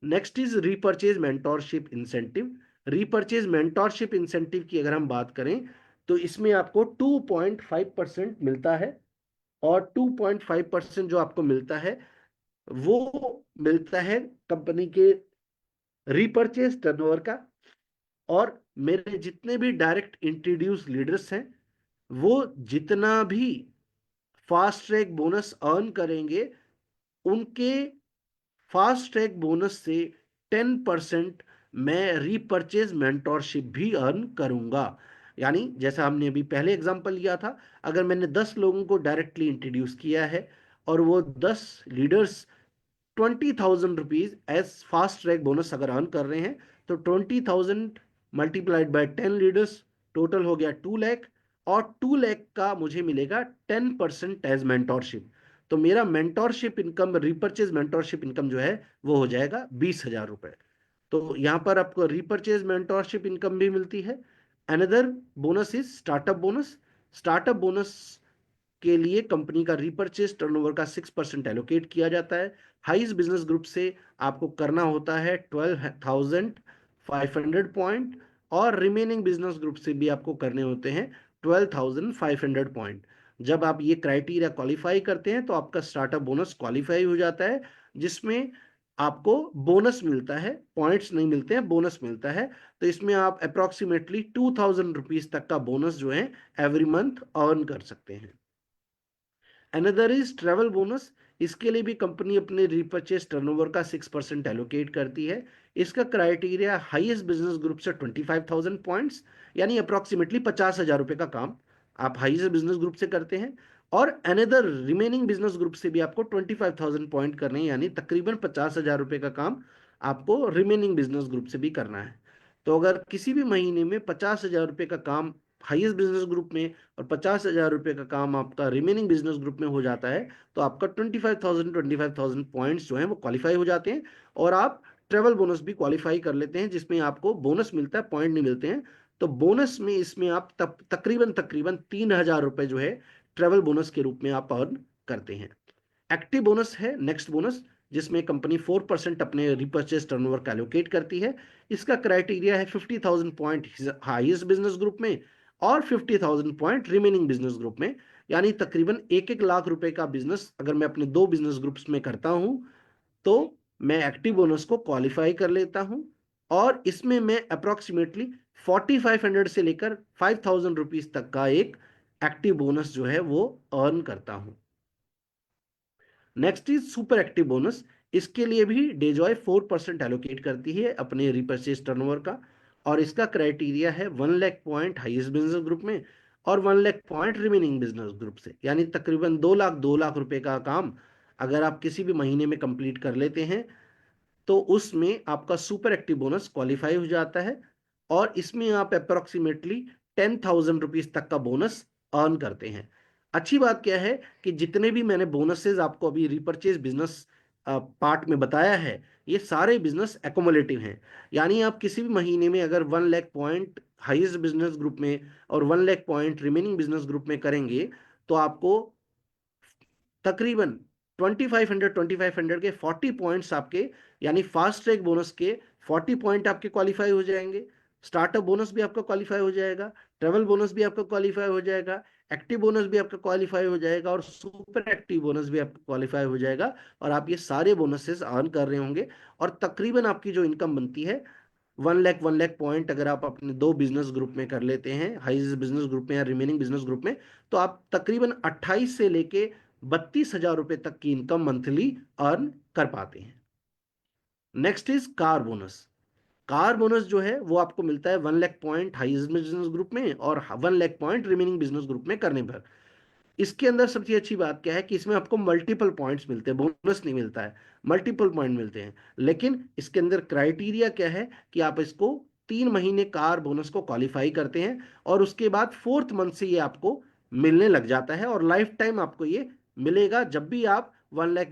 Next is repurchase mentorship incentive. Repurchase mentorship incentive की अगर हम बात करें तो इसमें आपको 2.5% मिलता है, और 2.5% जो आपको मिलता है वो मिलता है कंपनी के रीपर्चेज टर्नओवर का। और मेरे जितने भी डायरेक्ट इंट्रोड्यूस लीडर्स हैं, वो जितना भी फास्ट ट्रैक बोनस अर्न करेंगे, उनके फास्ट ट्रैक बोनस से 10% मैं रीपर्चेज मेंटोरशिप भी अर्न करूंगा। यानी जैसा हमने अभी पहले एग्जांपल लिया था, अगर मैंने 10 लोगों को डायरेक्टली इंट्रोड्यूस किया है और वो 10 leaders 20,000 rupees as fast track bonus अगर अर्न कर रहे हैं, तो 20,000 मल्टीप्लाइड बाय 10 लीडर्स, टोटल हो गया 2 लाख। और 2 लाख का मुझे मिलेगा 10% एज मेंटोरशिप। तो मेरा mentorship income, repurchase mentorship income जो है वो हो जाएगा 20,000 रुपए। तो यहां पर आपको रिपर्चेज मेंटोरशिप इनकम भी मिलती है। Another bonus is startup bonus. Startup bonus के लिए कंपनी का रिपर्चेज टर्नओवर का 6% एलोकेट किया जाता है। हाइस्ट बिजनेस ग्रुप से आपको करना होता है 12,500 पॉइंट, और रिमेनिंग बिजनेस ग्रुप से भी आपको करने होते हैं 12,500 पॉइंट। जब आप ये क्राइटेरिया क्वालिफाई करते हैं तो आपका स्टार्टअप बोनस क्वालिफाई हो जाता है, जिसमें आपको बोनस मिलता है, पॉइंट्स नहीं मिलते हैं, बोनस मिलता है। तो इसमें आप अप्रोक्सीमेटली 2,000 रुपीज तक का बोनस जो है एवरी मंथ अर्न कर सकते हैं। Another is travel bonus. इसके लिए भी कंपनी अपने रिपर्चेज टर्नओवर का 6% एलोकेट करती है। इसका क्राइटेरिया हाईएस्ट बिजनेस ग्रुप से 25,000 पॉइंट्स, यानी अप्रोक्सीमेटली 50,000 रुपए का काम आप हाईएस्ट बिजनेस ग्रुप से करते हैं, और अनदर रिमेनिंग बिजनेस ग्रुप से भी आपको 25,000 पॉइंट करने हैं, यानी तकरीबन 50,000 रुपए का काम आपको रिमेनिंग बिजनेस ग्रुप से भी करना है। तो अगर किसी भी महीने में 50,000 रुपए का काम हाईएस्ट बिजनेस ग्रुप में और 50,000 रुपए का काम आपका रिमेनिंग बिजनेस ग्रुप में हो जाता है, तो आपका 25,000 पॉइंट्स जो है वो क्वालिफाई हो जाते हैं, और आप ट्रेवल बोनस भी क्वालिफाई कर लेते हैं, जिसमें आपको बोनस मिलता है, पॉइंट नहीं मिलते हैं। तो बोनस में इसमें आप तकरीबन तकरीबन 3,000 रुपए जो है ट्रेवल बोनस के रूप में आप अर्न करते हैं। एक्टिव बोनस है नेक्स्ट बोनस, जिसमें कंपनी 4% अपने रिपर्चेज टर्नओवर का एलोकेट करती है। इसका क्राइटेरिया है 50,000 पॉइंट हाईएस्ट बिजनेस ग्रुप में और 50,000 पॉइंट रिमेनिंग बिजनेस ग्रुप में, यानी तकरीबन 1-1 लाख रुपए का बिजनेस अगर मैं अपने 2 बिजनेस ग्रुप्स में करता हूं, तो मैं एक्टिव बोनस को क्वालिफाई कर लेता हूं, और इसमें मैं अप्रोक्सीमेटली 4,500 से लेकर 5,000 रुपीज तक का एक एक्टिव बोनस जो है वो अर्न करता हूं। Next is super active bonus. इसके लिए भी डेजॉय 4% एलोकेट करती है अपने रिपर्चेज टर्नओवर का, और इसका क्राइटेरिया है 1 lakh point highest business group में और 1 lakh point remaining business group से, यानी तकरीबन 2 लाख रुपए का काम अगर आप किसी भी महीने में कंप्लीट कर लेते हैं, तो उसमें आपका सुपर एक्टिव बोनस क्वालिफाई हो जाता है, और इसमें आप अप्रोक्सीमेटली 10,000 रुपीज तक का बोनस अर्न करते हैं। अच्छी बात क्या है कि जितने भी मैंने बोनसेस आपको अभी रिपर्चेज बिजनेस पार्ट में बताया है, ये सारे बिजनेस एकोमोलेटिव हैं। यानी आप किसी भी महीने में अगर 1 lakh point highest business group में और 1 lakh point remaining business group में करेंगे, तो आपको तकरीबन 2,500 के 40 पॉइंट्स आपके, यानी फास्ट ट्रैक बोनस के 40 पॉइंट आपके क्वालिफाई हो जाएंगे। स्टार्टअप बोनस भी आपका क्वालिफाई हो जाएगा, ट्रेवल बोनस भी आपका क्वालिफाई हो जाएगा, एक्टिव बोनस भी आपका क्वालिफाई हो जाएगा, और सुपर एक्टिव बोनस भी आपका क्वालिफाई हो जाएगा, और आप ये सारे बोनसेस अर्न कर रहे होंगे। और तकरीबन आपकी जो इनकम बनती है 1 लाख पॉइंट अगर आप अपने 2 बिजनेस ग्रुप में कर लेते हैं, हाईएस्ट बिजनेस ग्रुप में या रिमेनिंग बिजनेस ग्रुप में, तो आप तकरीबन 28 से लेके 32,000 रुपए तक की इनकम मंथली अर्न कर पाते हैं। Next is car bonus. Car bonus जो है वो आपको मिलता है 1 lakh point highest business group में और 1 lakh point remaining business group में करने पर। इसके अंदर सबसे अच्छी बात क्या है कि इसमें आपको मल्टीपल पॉइंट्स मिलते हैं, बोनस नहीं मिलता है, मल्टीपल पॉइंट मिलते हैं। लेकिन इसके अंदर क्राइटेरिया क्या है कि आप इसको 3 महीने कार बोनस को क्वालिफाई करते हैं, और उसके बाद 4th मंथ से ये आपको मिलने लग जाता है, और लाइफ टाइम आपको ये मिलेगा जब भी आप 1 लाख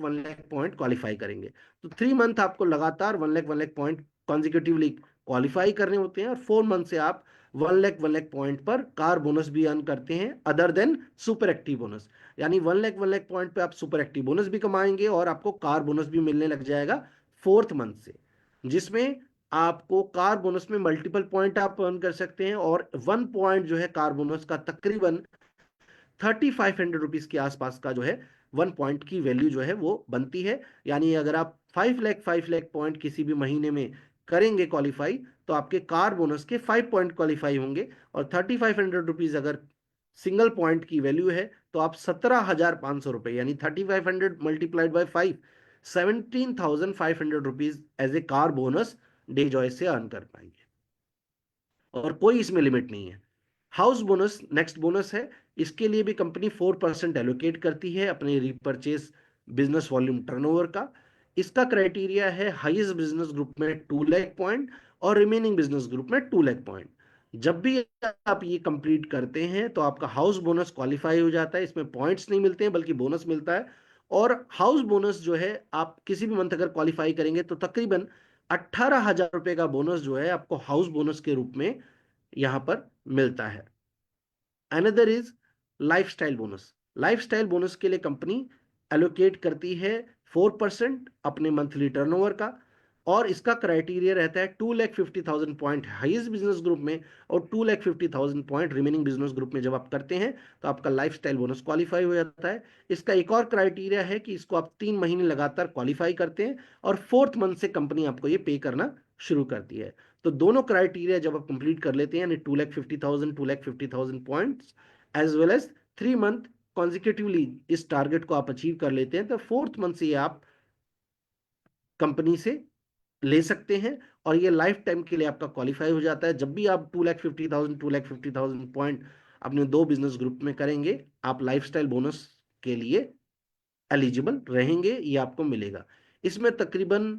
पॉइंट क्वालिफाई करेंगे। तो 3 मंथ आपको लगातार 1 लाख पॉइंट कॉन्जिक्यूटिवली क्वालिफाई करने होते हैं, और 4 मंथ से आप 1 लाख पॉइंट पर कार बोनस भी अर्न करते हैं other than super active bonus. यानी 1 लाख पॉइंट पे आप सुपर एक्टिव बोनस भी कमाएंगे, और आपको कार बोनस भी मिलने लग जाएगा 4th मंथ से, जिसमें आपको कार बोनस में मल्टीपल पॉइंट आप अर्न कर सकते हैं, और 1 पॉइंट जो है कार बोनस का तकरीबन 3,500 रुपीज के आसपास का जो है 1 पॉइंट की वैल्यू जो है वो बनती है। यानी अगर आप 5 लाख पॉइंट किसी भी महीने में करेंगे क्वालिफाई, तो आपके कार बोनस के 5 पॉइंट क्वालिफाई होंगे, और 3,500 रुपीज अगर सिंगल पॉइंट की वैल्यू है, तो आप 17,500 रुपए, यानी 3,500 multiplied by 5, 17,500 rupees as a car bonus Dejoy से अर्न कर पाएंगे, और कोई इसमें लिमिट नहीं है। हाउस बोनस नेक्स्ट बोनस है। इसके लिए भी कंपनी 4% एलोकेट करती है अपने रिपर्चेस बिजनेस वॉल्यूम टर्नओवर का। इसका क्राइटेरिया है हाईएस्ट बिजनेस ग्रुप में 2 लाख पॉइंट और रिमेनिंग बिजनेस ग्रुप में 2 लाख पॉइंट। जब भी आप ये कंप्लीट करते हैं तो आपका हाउस बोनस क्वालिफाई हो जाता है। इसमें पॉइंट्स नहीं मिलते हैं बल्कि बोनस मिलता है। और हाउस बोनस जो है आप किसी भी मंथ अगर क्वालिफाई करेंगे तो तकरीबन 18,000 रुपए का बोनस जो है आपको हाउस बोनस के रूप में यहां पर मिलता है। Another is lifestyle bonus. Lifestyle bonus के लिए कंपनी एलोकेट करती है 4% अपने मंथली टर्नओवर का, और इसका क्राइटेरिया रहता है 2,50,000 पॉइंट हाईएस्ट बिजनेस ग्रुप में और 2,50,000 पॉइंट रिमेनिंग बिजनेस ग्रुप में। जब आप करते हैं तो आपका लाइफस्टाइल बोनस क्वालिफाई हो जाता है। इसका एक और क्राइटेरिया है कि इसको आप 3 महीने लगातार क्वालिफाई करते हैं और 4th मंथ से कंपनी आपको ये पे करना शुरू करती है। तो दोनों क्राइटेरिया जब आप कंप्लीट कर लेते हैं, यानी 2,50,000 points as well as 3 month consecutively इस टारगेट को आप अचीव कर लेते हैं, तो 4th मंथ से ये आप कंपनी से ले सकते हैं और ये लाइफ टाइम के लिए आपका क्वालिफाई हो जाता है। जब भी आप 2,50,000 पॉइंट अपने 2 बिजनेस ग्रुप में करेंगे, आप लाइफस्टाइल बोनस के लिए एलिजिबल रहेंगे, ये आपको मिलेगा। इसमें तकरीबन,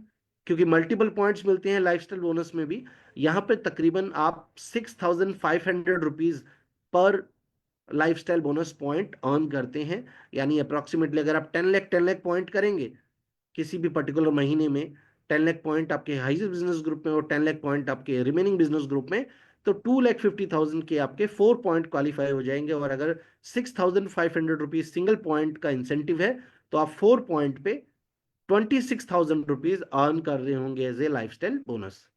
क्योंकि मल्टीपल पॉइंट्स मिलते हैं लाइफस्टाइल बोनस में भी, यहाँ पे तकरीबन आप 6,500 rupees per lifestyle bonus point earn करते हैं। यानी अप्रोक्सीमेटली अगर आप 10 लाख पॉइंट करेंगे किसी भी पर्टिकुलर महीने में, 10 लाख पॉइंट आपके हाईएस्ट बिजनेस ग्रुप में और 10 लाख पॉइंट आपके रिमेनिंग बिजनेस ग्रुप में, तो 2,50,000 के आपके 4 पॉइंट क्वालिफाई हो जाएंगे। और अगर 6,500 रुपीज सिंगल पॉइंट का इंसेंटिव है तो आप 4 पॉइंट पे 26,000 रुपीज अर्न कर रहे होंगे as a lifestyle bonus.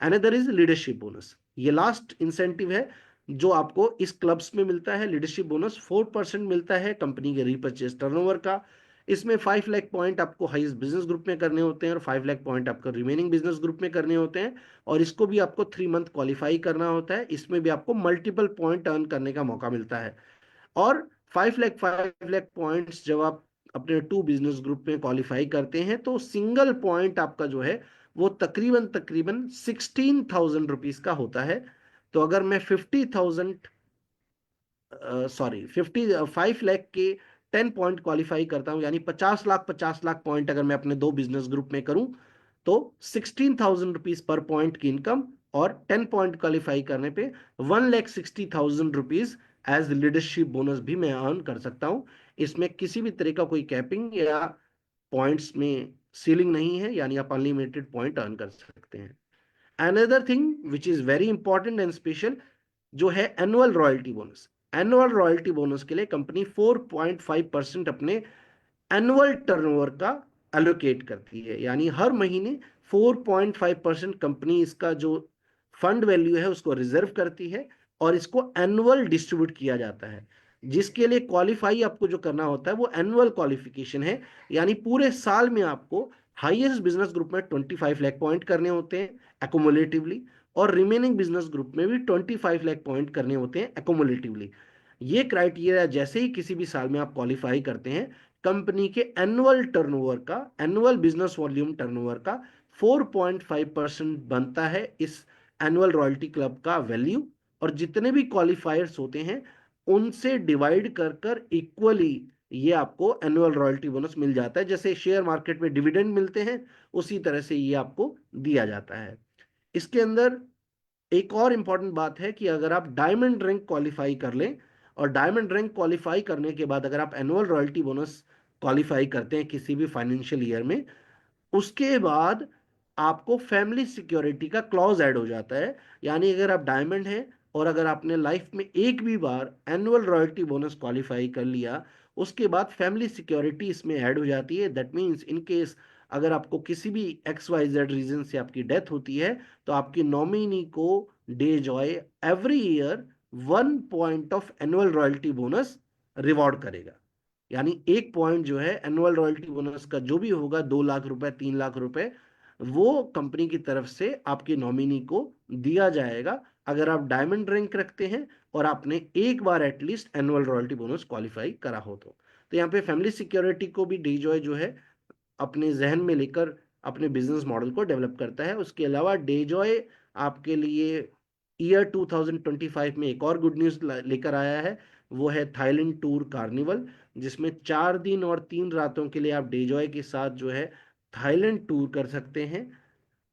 Another is leadership bonus. ये लास्ट इंसेंटिव है जो आपको इस क्लब्स में मिलता है। लीडरशिप बोनस 4% मिलता है कंपनी के रीपर्चेस टर्नओवर का। इसमें 5 लाख पॉइंट आपको हाईएस्ट बिजनेस ग्रुप में करने होते हैं और 5 लाख पॉइंट आपको रिमेनिंग बिजनेस ग्रुप में करने होते हैं। और इसको भी आपको 3 मंथ क्वालिफाई करना होता है। इसमें भी आपको मल्टीपल पॉइंट अर्न करने का मौका मिलता है। और 5 लाख पॉइंट्स जब आप अपने 2 बिजनेस ग्रुप में क्वालिफाई करते हैं तो सिंगल पॉइंट आपका जो है वो तकरीबन तकरीबन 16,000 रुपीज का होता है। तो अगर मैं 5 लाख के 10 पॉइंट क्वालिफाई करता हूं, यानी 50 लाख पॉइंट अगर मैं अपने 2 बिजनेस ग्रुप में करूं, तो 16,000 रुपीज पर पॉइंट की इनकम, और 10 पॉइंट क्वालिफाई करने पे 1,60,000 रुपीज एज लीडरशिप बोनस भी मैं अर्न कर सकता हूं। इसमें किसी भी तरह का कोई कैपिंग या पॉइंट्स में सीलिंग नहीं है, यानी आप अनलिमिटेड पॉइंट अर्न कर सकते हैं। Another thing which is very important and special जो है annual royalty bonus. Annual royalty bonus के लिए कंपनी 4.5% अपने एनुअल टर्नओवर का एलोकेट करती है। यानी हर महीने 4.5% कंपनी इसका जो फंड वैल्यू है उसको रिजर्व करती है और इसको एनुअल डिस्ट्रीब्यूट किया जाता है। जिसके लिए क्वालिफाई आपको जो करना होता है वो एनुअल क्वालिफिकेशन है। यानी पूरे साल में आपको हाईएस्ट बिजनेस ग्रुप में 25 लाख पॉइंट करने होते हैं एकोमुलेटिवली, और रिमेनिंग बिजनेस ग्रुप में भी 25 लाख पॉइंट करने होते हैं एकोमुलेटिवली। ये क्राइटेरिया जैसे ही किसी भी साल में आप क्वालिफाई करते हैं, कंपनी के एनुअल टर्नओवर का, एनुअल बिजनेस वॉल्यूम टर्नओवर का 4.5% बनता है इस एनुअल रॉयल्टी क्लब का वैल्यू। और जितने भी क्वालिफायर्स होते हैं उनसे डिवाइड कर कर इक्वली ये आपको एनुअल रॉयल्टी बोनस मिल जाता है। जैसे शेयर मार्केट में डिविडेंड मिलते हैं उसी तरह से ये आपको दिया जाता है। इसके अंदर एक और इंपॉर्टेंट बात है कि अगर आप डायमंड रैंक क्वालिफाई कर लें, और डायमंड रैंक क्वालिफाई करने के बाद अगर आप एनुअल रॉयल्टी बोनस क्वालिफाई करते हैं किसी भी फाइनेंशियल ईयर में, उसके बाद आपको फैमिली सिक्योरिटी का क्लॉज ऐड हो जाता है। यानी अगर आप डायमंड हैं और अगर आपने लाइफ में एक भी बार एनुअल रॉयल्टी बोनस क्वालिफाई कर लिया, उसके बाद फैमिली सिक्योरिटी इसमें ऐड हो जाती है। दैट मीन्स इन केस अगर आपको किसी भी XYZ रीजन से आपकी डेथ होती है तो आपकी नॉमिनी को day Joy every year 1 point of annual royalty bonus reward करेगा। यानी 1 पॉइंट जो है एनुअल रॉयल्टी बोनस का जो भी होगा, 2 लाख रुपए 3 लाख रुपए, वो कंपनी की तरफ से आपके नॉमिनी को दिया जाएगा अगर आप डायमंड रैंक रखते हैं और आपने एक बार at least annual royalty bonus qualify करा हो तो यहाँ पे फैमिली सिक्योरिटी को भी डीजॉय जो है अपने जहन में लेकर अपने बिजनेस मॉडल को डेवलप करता है। उसके अलावा डेजॉय आपके लिए ईयर 2025 में एक और गुड न्यूज़ लेकर आया है, वो है थाईलैंड टूर कार्निवल, जिसमें 4 दिन और 3 रातों के लिए आप डेजॉय के साथ जो है थाईलैंड टूर कर सकते हैं,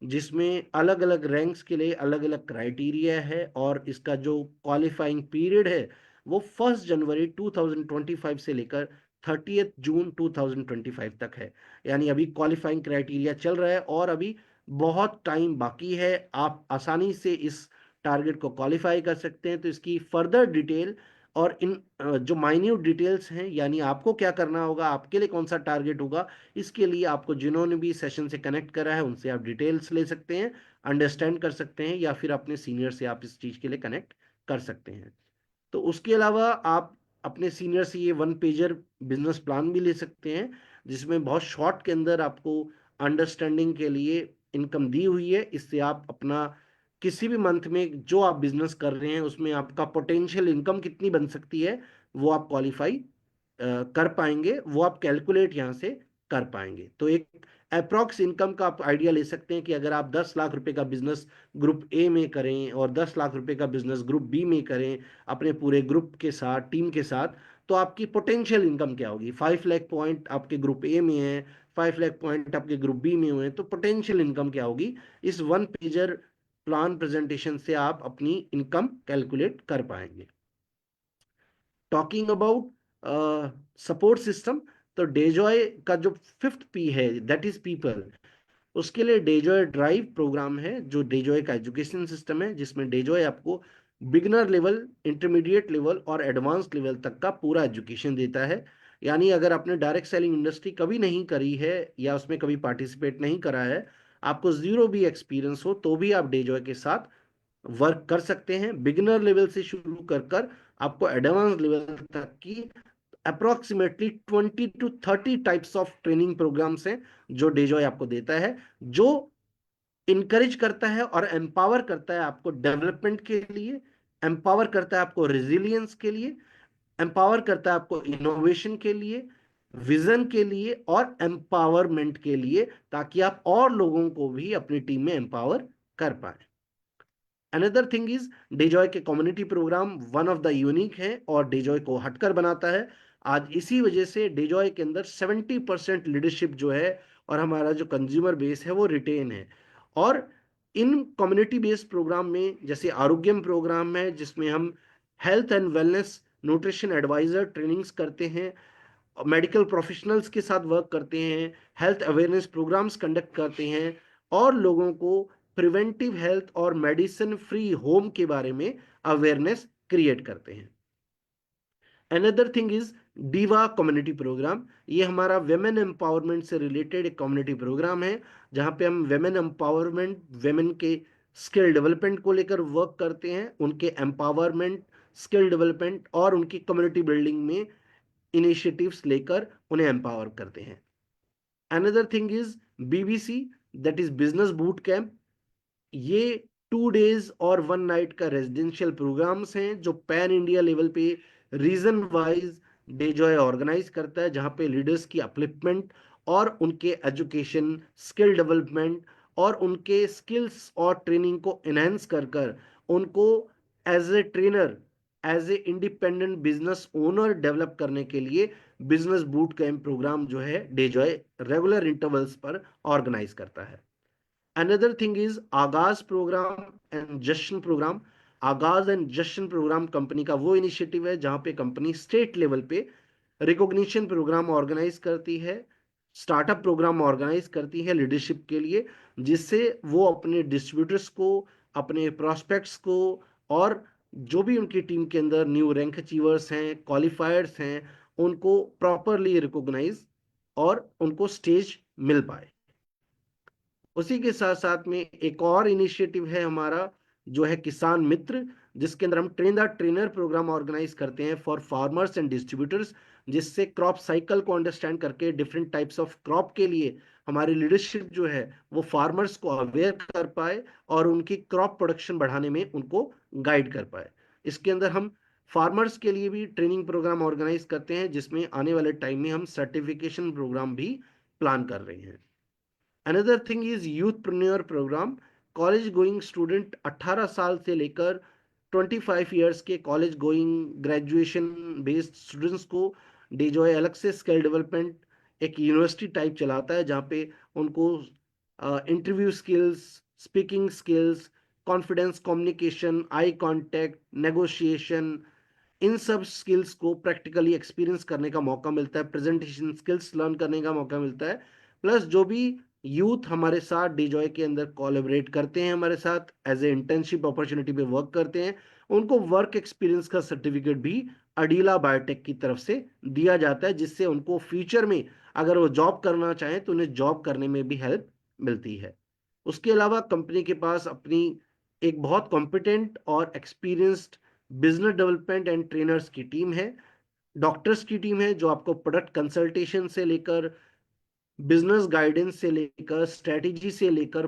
जिसमें अलग अलग रैंक्स के लिए अलग अलग क्राइटेरिया है, और इसका जो क्वालिफाइंग पीरियड है वो 1 जनवरी 2025 से लेकर 30 जून 2025 तक है। यानी अभी क्वालिफाइंग क्राइटेरिया चल रहा है और अभी बहुत टाइम बाकी है, आप आसानी से इस टारगेट को क्वालिफाई कर सकते हैं। तो इसकी फर्दर डिटेल और इन जो माइन्यूट डिटेल्स हैं, यानी आपको क्या करना होगा, आपके लिए कौन सा टारगेट होगा, इसके लिए आपको जिन्होंने भी सेशन से कनेक्ट करा है उनसे आप डिटेल्स ले सकते हैं, अंडरस्टैंड कर सकते हैं, या फिर अपने सीनियर से आप इस चीज़ के लिए कनेक्ट कर सकते हैं। तो उसके अलावा आप अपने सीनियर से ये 1 पेजर बिजनेस प्लान भी ले सकते हैं, जिसमें बहुत शॉर्ट के अंदर आपको अंडरस्टैंडिंग के लिए इनकम दी हुई है। इससे आप अपना किसी भी मंथ में जो आप बिजनेस कर रहे हैं उसमें आपका पोटेंशियल इनकम कितनी बन सकती है वो आप क्वालिफाई कर पाएंगे, वो आप कैलकुलेट यहाँ से कर पाएंगे। तो एक अप्रॉक्स इनकम का आप आइडिया ले सकते हैं कि अगर आप 10 लाख रुपए का बिजनेस ग्रुप ए में करें और 10 लाख रुपए का बिजनेस ग्रुप बी में करें अपने पूरे ग्रुप के साथ, टीम के साथ, तो आपकी पोटेंशियल इनकम क्या होगी। 5 लाख पॉइंट आपके ग्रुप ए में है, 5 लाख पॉइंट आपके ग्रुप बी में हुए हैं, तो पोटेंशियल इनकम क्या होगी। इस 1 पेजर प्लान प्रेजेंटेशन से आप अपनी इनकम कैलकुलेट कर पाएंगे। टॉकिंग अबाउट सपोर्ट सिस्टम, तो डेजॉय का जो 5th P है, दैट इज पीपल, उसके लिए डेजॉय ड्राइव प्रोग्राम है, जो डेजॉय का एजुकेशन सिस्टम है, जिसमें डेजॉय आपको बिगनर लेवल, इंटरमीडिएट लेवल और एडवांस लेवल तक का पूरा एजुकेशन देता है। यानी अगर आपने डायरेक्ट सेलिंग इंडस्ट्री कभी नहीं करी है या उसमें कभी पार्टिसिपेट नहीं करा है, आपको जीरो भी एक्सपीरियंस हो, तो भी आप डेजॉय के साथ वर्क कर सकते हैं। बिगिनर लेवल से शुरू कर कर आपको एडवांस लेवल तक की approximately 20 to 30 types of training programs हैं जो डेजॉय आपको देता है, जो इनकरेज करता है और एम्पावर करता है आपको डेवलपमेंट के लिए, एम्पावर करता है आपको रेजिलियंस के लिए, एम्पावर करता है आपको इनोवेशन के लिए, विजन के लिए और एम्पावरमेंट के लिए, ताकि आप और लोगों को भी अपनी टीम में एम्पावर कर पाए। अनदर थिंग इज डेजॉय के community programme one of the unique है और डेजॉय को हटकर बनाता है। आज इसी वजह से डेजॉय के अंदर 70% लीडरशिप जो है और हमारा जो कंज्यूमर बेस है वो रिटेन है। और इन कम्युनिटी बेस्ड प्रोग्राम में जैसे आरोग्यम प्रोग्राम है, जिसमें हम health and wellness nutrition advisor trainings करते हैं, मेडिकल प्रोफेशनल्स के साथ वर्क करते हैं, हेल्थ अवेयरनेस प्रोग्राम्स कंडक्ट करते हैं और लोगों को प्रिवेंटिव हेल्थ और मेडिसिन फ्री होम के बारे में अवेयरनेस क्रिएट करते हैं। Another thing is Diva community program. ये हमारा वेमेन एम्पावरमेंट से रिलेटेड एक कम्युनिटी प्रोग्राम है, जहां पे हम वेमेन एम्पावरमेंट, वेमेन के स्किल डेवलपमेंट को लेकर वर्क करते हैं, उनके एम्पावरमेंट, स्किल डेवलपमेंट और उनकी कम्युनिटी बिल्डिंग में इनिशिएटिव्स लेकर उन्हें एम्पावर करते हैं। Another thing is BBC, that is business boot camp. ये 2 days और 1 night का रेजिडेंशियल प्रोग्राम्स हैं जो पैन इंडिया लेवल पे रीजन वाइज डेजॉय ऑर्गेनाइज करता है, जहां पे लीडर्स की अपलिफ्टमेंट और उनके एजुकेशन, स्किल डेवलपमेंट और उनके स्किल्स और ट्रेनिंग को एनहेंस कर कर उनको as a trainer, as a independent business owner develop करने के लिए बिजनेस बूट कैंप प्रोग्राम जो है डेजॉय रेगुलर इंटरवल्स पर ऑर्गेनाइज करता है। Another thing is Aagaz program and Jashn program. Aagaz and Jashn program company का वो इनिशिएटिव है जहां पे कंपनी स्टेट लेवल पे रिकॉग्निशन प्रोग्राम ऑर्गेनाइज करती है, स्टार्टअप प्रोग्राम ऑर्गेनाइज करती है लीडरशिप के लिए, जिससे वो अपने डिस्ट्रीब्यूटर्स को, अपने प्रोस्पेक्ट्स को और जो भी उनकी टीम के अंदर न्यू रैंक अचीवर्स हैं, क्वालिफायर्स हैं, उनको प्रॉपरली रिकॉग्नाइज और उनको स्टेज मिल पाए। उसी के साथ साथ में एक और इनिशिएटिव है हमारा, जो है किसान मित्र, जिसके अंदर हम train the trainer program organise करते हैं फॉर फार्मर्स एंड डिस्ट्रीब्यूटर्स, जिससे क्रॉप साइकिल को अंडरस्टैंड करके डिफरेंट टाइप्स ऑफ क्रॉप के लिए हमारी लीडरशिप जो है वो फार्मर्स को अवेयर कर पाए और उनकी क्रॉप प्रोडक्शन बढ़ाने में उनको गाइड कर पाए। इसके अंदर हम फार्मर्स के लिए भी ट्रेनिंग प्रोग्राम ऑर्गेनाइज करते हैं, जिसमें आने वाले टाइम में हम सर्टिफिकेशन प्रोग्राम भी प्लान कर रहे हैं। Another thing is youthpreneur program. College going student 18 साल से लेकर 25 ईयर्स के college going graduation based students को डेजॉय अलग से स्किल डेवलपमेंट एक यूनिवर्सिटी टाइप चलाता है, जहाँ पे उनको interview skills, speaking skills, confidence, communication, eye contact, negotiation, इन सब स्किल्स को प्रैक्टिकली एक्सपीरियंस करने का मौका मिलता है, प्रेजेंटेशन स्किल्स लर्न करने का मौका मिलता है। प्लस जो भी यूथ हमारे साथ डीजॉय के अंदर कोलैबोरेट करते हैं, हमारे साथ एज ए इंटर्नशिप अपॉर्चुनिटी पे वर्क करते हैं, उनको वर्क एक्सपीरियंस का सर्टिफिकेट भी अडीला बायोटेक की तरफ से दिया जाता है, जिससे उनको फ्यूचर में अगर वो जॉब करना चाहें तो उन्हें जॉब करने में भी हेल्प मिलती है। उसके अलावा कंपनी के पास अपनी एक बहुत कॉम्पिटेंट और experienced business development and trainers की टीम है, डॉक्टर्स की टीम है, जो आपको प्रोडक्ट कंसल्टेशन से लेकर, बिजनेस गाइडेंस से लेकर, स्ट्रेटेजी से लेकर,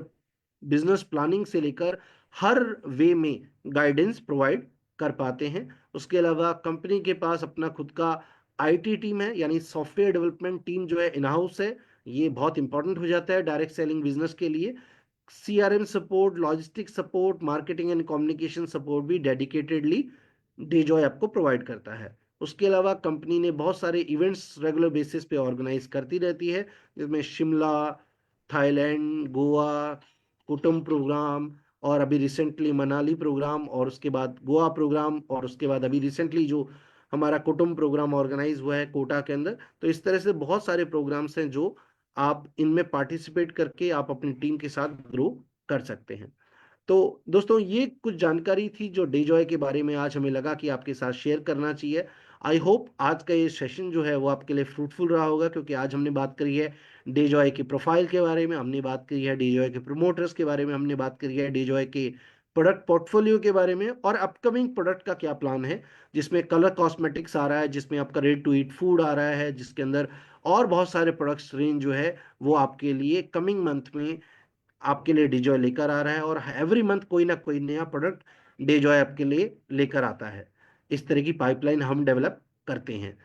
बिजनेस प्लानिंग से लेकर हर वे में गाइडेंस प्रोवाइड कर पाते हैं। उसके अलावा कंपनी के पास अपना खुद का आईटी टीम है, यानी सॉफ्टवेयर डेवलपमेंट टीम जो है इन हाउस है। ये बहुत इंपॉर्टेंट हो जाता है डायरेक्ट सेलिंग बिजनेस के लिए। CRM support, logistic support, marketing and communication support भी डेडिकेटेडली डेजॉय आपको प्रोवाइड करता है। उसके अलावा कंपनी ने बहुत सारे इवेंट्स रेगुलर बेसिस पे ऑर्गेनाइज करती रहती है, जिसमें शिमला, थाईलैंड, गोवा, कुटुंब प्रोग्राम, और अभी रिसेंटली मनाली प्रोग्राम, और उसके बाद गोवा प्रोग्राम, और उसके बाद अभी रिसेंटली जो हमारा कुटुंब प्रोग्राम ऑर्गेनाइज हुआ है कोटा के अंदर। तो इस तरह से बहुत सारे प्रोग्राम्स हैं जो आप इनमें पार्टिसिपेट करके आप अपनी टीम के साथ ग्रो कर सकते हैं। तो दोस्तों, ये कुछ जानकारी थी जो डेजॉय के बारे में आज हमें लगा कि आपके साथ शेयर करना चाहिए। आई होप आज का ये सेशन जो है वो आपके लिए फ्रूटफुल रहा होगा, क्योंकि आज हमने बात करी है डेजॉय की प्रोफाइल के बारे में, हमने बात करी है डेजॉय के प्रमोटर्स के बारे में, हमने बात करी है डेजॉय के प्रोडक्ट पोर्टफोलियो के बारे में, और अपकमिंग प्रोडक्ट का क्या प्लान है, जिसमें कलर कॉस्मेटिक्स आ रहा है, जिसमें आपका रेडी टू ईट फूड आ रहा है, जिसके अंदर और बहुत सारे प्रोडक्ट्स रेंज जो है वो आपके लिए कमिंग मंथ में आपके लिए डीजॉय लेकर आ रहा है, और एवरी मंथ कोई ना कोई नया प्रोडक्ट डीजॉय आपके लिए लेकर आता है। इस तरह की पाइपलाइन हम डेवलप करते हैं।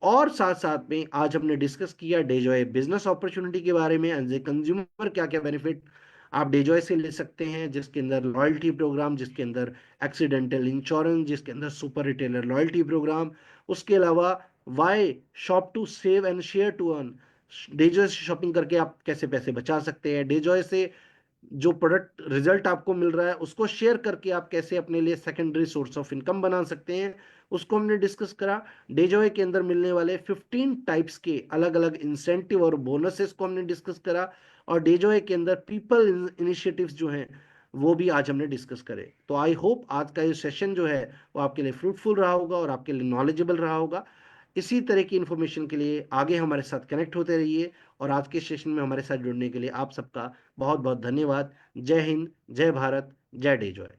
और साथ साथ में आज हमने डिस्कस किया डेजॉय बिजनेस अपॉर्चुनिटी के बारे में, एज ए कंज्यूमर क्या क्या बेनिफिट आप डेजॉय से ले सकते हैं, जिसके अंदर लॉयल्टी प्रोग्राम, जिसके अंदर एक्सीडेंटल इंश्योरेंस, जिसके अंदर सुपर रिटेलर लॉयल्टी प्रोग्राम। उसके अलावा why shop to save and share to earn, DeJoy से शॉपिंग करके आप कैसे पैसे बचा सकते हैं, डेजॉय से जो प्रोडक्ट रिजल्ट आपको मिल रहा है उसको शेयर करके आप कैसे अपने लिए सेकेंडरी सोर्स ऑफ इनकम बना सकते हैं, उसको हमने डिस्कस करा। डेजॉय के अंदर मिलने वाले 15 टाइप्स के अलग अलग इंसेंटिव और बोनसेस को हमने डिस्कस करा, और डेजॉय के अंदर पीपल इनिशिएटिव्स जो हैं वो भी आज हमने डिस्कस करे। तो आई होप आज का ये सेशन जो है वो आपके लिए फ्रूटफुल रहा होगा और आपके लिए नॉलेजेबल रहा होगा। इसी तरह की इन्फॉर्मेशन के लिए आगे हमारे साथ कनेक्ट होते रहिए, और आज के सेशन में हमारे साथ जुड़ने के लिए आप सबका बहुत बहुत धन्यवाद। जय हिंद, जय भारत, जय डेजॉय।